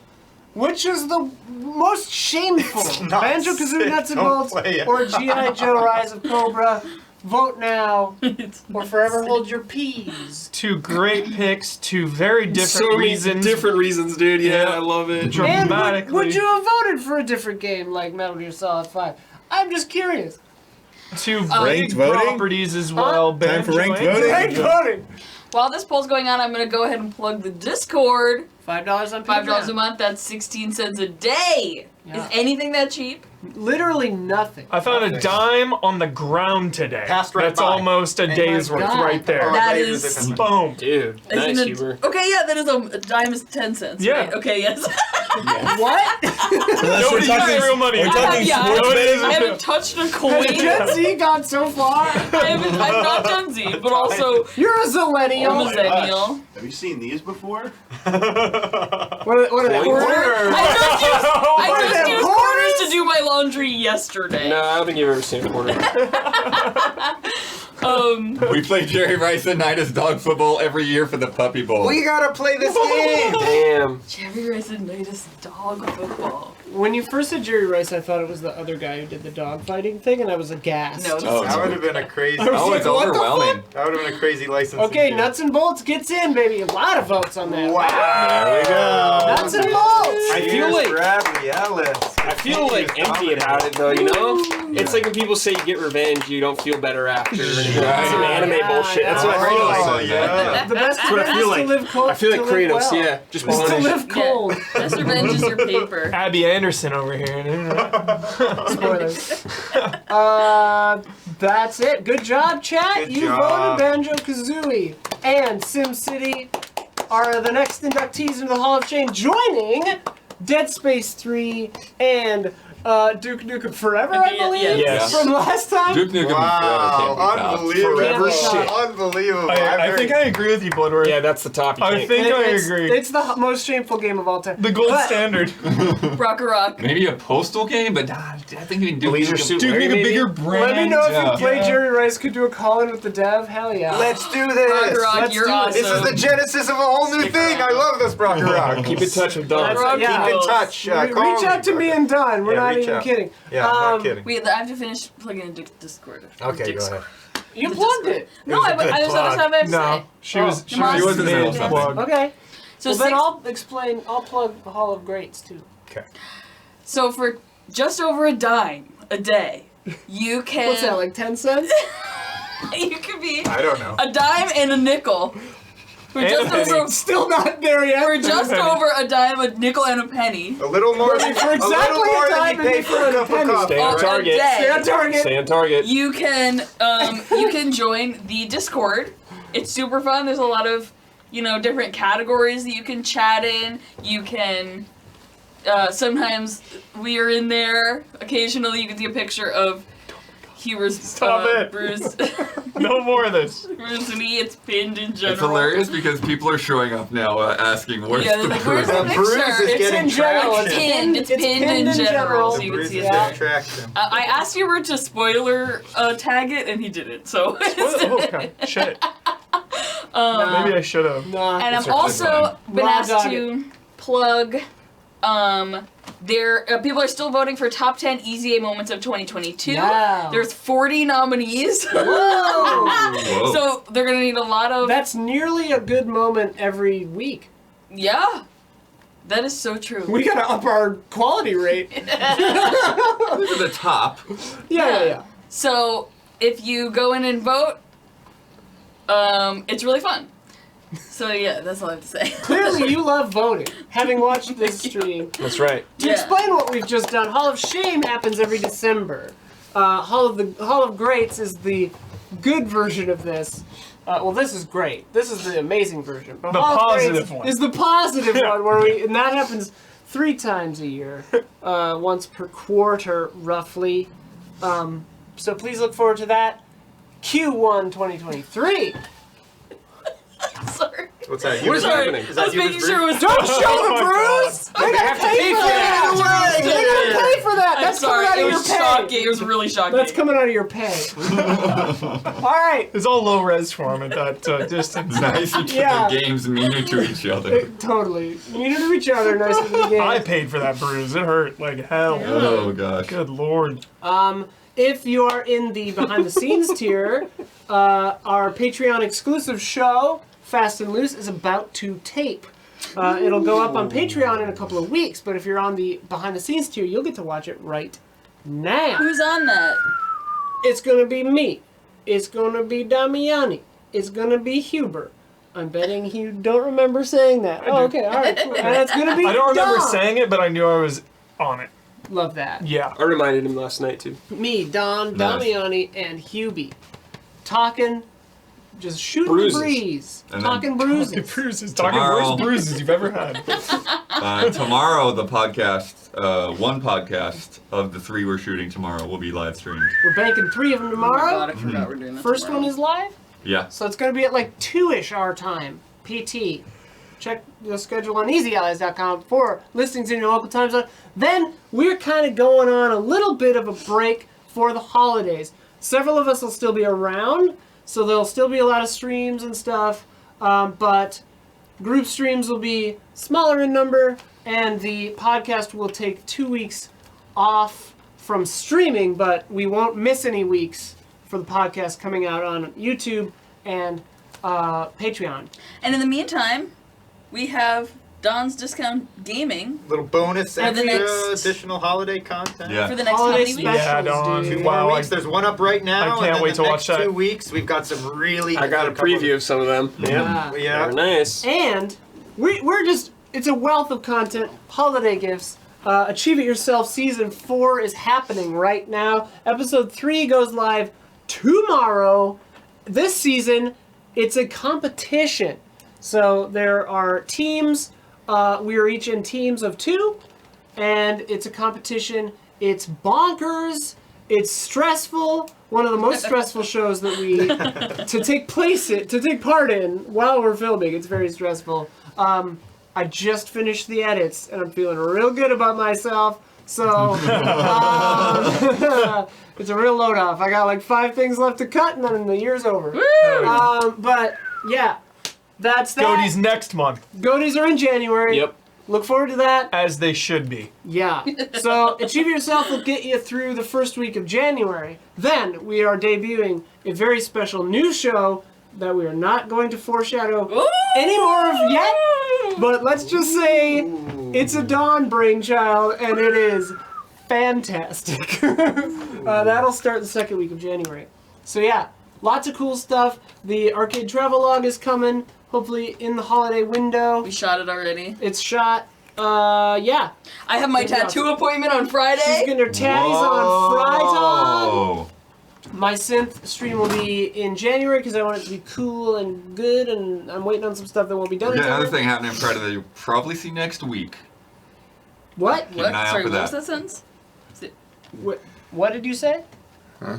Which is the most shameful? not Banjo-Kazooie sick. Nuts and Don't Bolts play it. or G.I. Joe Rise of Cobra? Vote now or forever hold your peas. Two great picks, two very different So many reasons. different reasons, dude. Yeah, Yeah. I love it. And Dramatically. would you have voted for a different game like Metal Gear Solid 5? I'm just curious. Two Ranked big voting? properties as well. Time for Banjo ranked and voting? Ranked voting. While this poll's going on, I'm going to go ahead and plug the Discord. $5 on $5 a Patreon. month, that's 16 cents a day. Yeah. Is anything that cheap? Literally nothing. I found a dime on the ground today. Passed right That's by. almost a day's my worth God. right there. Oh, That later is- this is- Boom. Dude, nice Isn't it- humor. Okay, yeah, that is a dime is 10 cents. Yeah. Right? Okay, yes. What? Unless Nobody we're uses talking, real money. we're talking Yeah. sports Nobody betting. I haven't touched a coin. Has Gen Z gone so far? I'm not Gen Z, but also You're a I'm zillennial. a Zennial. Have you seen these before? What are they? Quarter? I just them, used quarters to do my laundry yesterday. No, I don't think you've ever seen a quarter. We play Jerry Rice and Nina's dog football every year for the Puppy Bowl. We gotta play this game. Damn. Jerry Rice and Nidus dog football. When you first said Jerry Rice, I thought it was the other guy who did the dog fighting thing, and I was aghast. No, Oh, That would have been a crazy. Oh, it's What the overwhelming. That would have been a crazy license. Okay, Nuts and Bolts gets in, baby. A lot of votes on that. Wow. There we go. Nuts and Bolts. I feel like Bradley Ellis. I feel like empty about it though, you know? It's like when people say you get revenge, you don't feel better after. Some anime Yeah, bullshit. That's what I feel Oh, like. yeah. The best That's what I revenge feel is to like. live cold. I feel like to live Kratos, well. yeah. Just Is to punish. live cold. Best revenge is your paper. Abby Anderson over here. Spoilers. That's it. Good job, chat. Good You job. voted Banjo-Kazooie and SimCity are the next inductees into the Hall of Shame, joining Dead Space 3 and Duke Nukem Forever, I believe, Yes. from last time. Duke Nukem Unbelievable. Forever shit. Unbelievable. I think I agree with you, Bloodworth. Yeah, that's the top. I think I agree. It's the most shameful game of all time. The gold standard. Rock. Maybe a postal game, but I think even Duke Leisure Nukem. Suit Duke Larry, Nukem, maybe? bigger brand. Let me know if you Yeah. play Jerry Rice could do a call-in with the dev. Hell yeah. Let's do this. Rock, Let's you're do awesome. This is the genesis of a whole new thing. I love this, Brock Rock. Keep in touch with Don. That's- yeah. Keep in touch. Call Reach out to me and Don. We're Yeah, not reach even out. kidding. Yeah, not kidding. Wait, I have to finish plugging into Discord. Okay, go ahead. You plugged it. No, I was good I was plug. have to say. No, she was Come on. was in the middle of mid something. plug. Okay. So Well, then six- I'll explain. I'll plug the Hall of Greats too. Okay. So for just over a dime a day, you can. What's that, like 10 cents? You could be I don't know. a dime and a nickel. For And just a penny. over, Still not there yet. for just over a dime, a nickel, and a penny. A little more than, For exactly a little more a than dime you and pay nickel for a and a cup of penny. coffee. Stay on A target. day. Stay on target. Stay on target. You can join the Discord. It's super fun. There's a lot of different categories that you can chat in. You can sometimes we are in there. Occasionally you can see a picture of Huber's Stop it. Bruce. No more of this. Bruce and me. It's pinned in general. It's hilarious because people are showing up now asking where's Yeah, the they're like, where's the Bruce? picture? Bruce is It's getting in general. traction. It's pinned. It's pinned in general, so you can Bruce see is it getting there. traction. I asked Hubert to spoiler tag it, and he didn't. So. Oh, okay. Shit. Maybe I should have. Nah. And It's I'm also been Raw asked dog to plug. People are still voting for top 10 EZA moments of 2022. Wow. There's 40 nominees. Whoa. So they're gonna need a lot of. That's nearly a good moment every week. Yeah. That is so true. We gotta up our quality rate. These are the top. Yeah. So if you go in and vote, it's really fun. So yeah, that's all I have to say. Clearly you love voting, having watched this stream. That's right. To explain what we've just done, Hall of Shame happens every December. Hall of Greats is the good version of this. Well, this is great. This is the amazing version. But The Hall of positive Greats one. is the positive one, and that happens 3 times a year, once per quarter, roughly. So please look forward to that. Q1 2023. Sorry. What's that? What is Sorry. happening? I was making sure it was. Don't show the bruise! Oh They gotta pay for that! They gotta pay for that! I'm That's sorry. coming out It of your was pay! shocking. It was really shocking. That's coming out of your pay. Alright. It's all low res for him at that distance. Nice to keep Yeah. the games meaner to each other. Totally. Meaner to each other, nicer to the game. I paid for that bruise. It hurt like hell. Oh gosh. Good lord. If you are in the behind the scenes tier, our Patreon exclusive show, Fast and Loose, is about to tape. It'll go up on Patreon in a couple of weeks, but if you're on the behind the scenes tier, you'll get to watch it right now. Who's on that? It's gonna be me. It's gonna be Damiani. It's gonna be Huber. I'm betting you don't remember saying that. Oh, okay, alright, cool. And it's gonna be I don't remember Don. saying it, but I knew I was on it. Love that. Yeah. I reminded him last night too. Me, Don, Nice. Damiani, and Hubie. Talking, just shooting Bruises. the breeze. And Talking then- bruises. Bruises. Talking Tomorrow. worst bruises you've ever had. Tomorrow, the podcast, one podcast of the 3 we're shooting tomorrow will be live streamed. We're banking 3 of them Oh my God, tomorrow. I forgot we're doing that First tomorrow. one is live, Yeah. so it's going to be at like 2-ish our time, PT. Check the schedule on easyallies.com for listings in your local time zone. Then we're kind of going on a little bit of a break for the holidays. Several of us will still be around, so there'll still be a lot of streams and stuff, but group streams will be smaller in number, and the podcast will take 2 weeks off from streaming, but we won't miss any weeks for the podcast coming out on YouTube and Patreon. And in the meantime, we have Don's Discount Gaming Little bonus For the extra next- additional holiday content. Yeah. for the next how Holiday many weeks? specials, Yeah, Don. dude. 2 more Wow, weeks. There's one up right now. I can't and then wait the to next watch that. 2 weeks, we've got some really. I got a preview of some of them. Yeah. Yeah. Very nice. And we're just, it's a wealth of content, holiday gifts. Achieve It Yourself Season 4 is happening right now. Episode 3 goes live tomorrow. This season, it's a competition. So there are teams. We are each in teams of 2, and it's a competition. It's bonkers. It's stressful. One of the most stressful shows that we to take part in while we're filming. It's very stressful. I just finished the edits, and I'm feeling real good about myself. So it's a real load off. I got like 5 things left to cut, and then the year's over. But yeah, that's that. Goatees next month. Goatees are in January. Yep. Look forward to that. As they should be. Yeah. So Achieve Yourself will get you through the first week of January. Then we are debuting a very special new show that we are not going to foreshadow any more of yet. But let's just say it's a Dawn brainchild, and it is fantastic. That'll start the second week of January. So yeah, lots of cool stuff. The arcade travelogue is coming, hopefully in the holiday window. We shot it already. It's shot. Yeah. I have my tattoo appointment on Friday. She's getting her tatties on Friday. My synth stream will be in January because I want it to be cool and good, and I'm waiting on some stuff that won't be done. Yeah, until another then. thing happening Friday that you'll probably see next week. What? Keep an eye out Sorry, for what was that. that sentence? What did you say? Huh?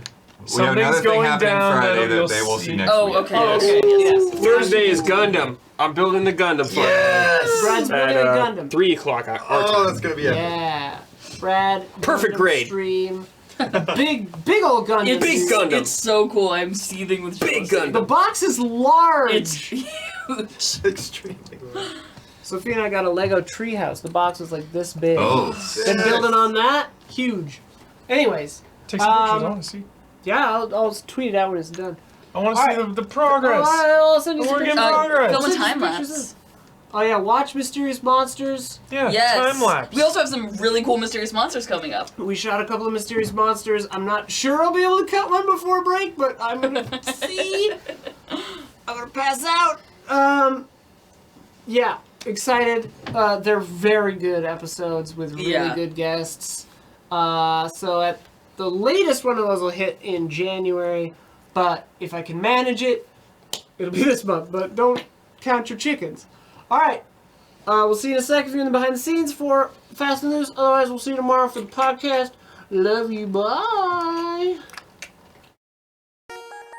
We have another thing going happening down Friday that you'll that they will see see. next Oh, week. okay. Yes. Okay. Yes. Thursday is Gundam. I'm building the Gundam for Yes! Brad's building a Gundam. 3 o'clock. Our Oh, time. that's gonna be Yeah. Brad. Perfect Gundam grade. Stream. Big old Gundam. It's Big Gundam. It's so cool. I'm seething with Big jealousy. The Gundam. box is large. It's huge. Extremely. Sophia and I got a Lego treehouse. The box was like this big. Oh. Been building on that. Huge. Anyways. Take some pictures. I want to see. Yeah, I'll tweet it out when it's done. I want to see the progress. I'll send you some We're getting pictures. progress. Film a Send you time pictures lapse. Oh yeah, watch Mysterious Monsters. Yeah, Yes. time lapse. We also have some really cool mysterious monsters coming up. We shot a couple of Mysterious Monsters. I'm not sure I'll be able to cut one before break, but I'm gonna see. I'm gonna pass out. Yeah, excited. They're very good episodes with really good guests. So at the latest one of those will hit in January, but if I can manage it, it'll be this month. But don't count your chickens. All right. We'll see you in a second if you're in the behind the scenes for Fast News. Otherwise, we'll see you tomorrow for the podcast. Love you. Bye.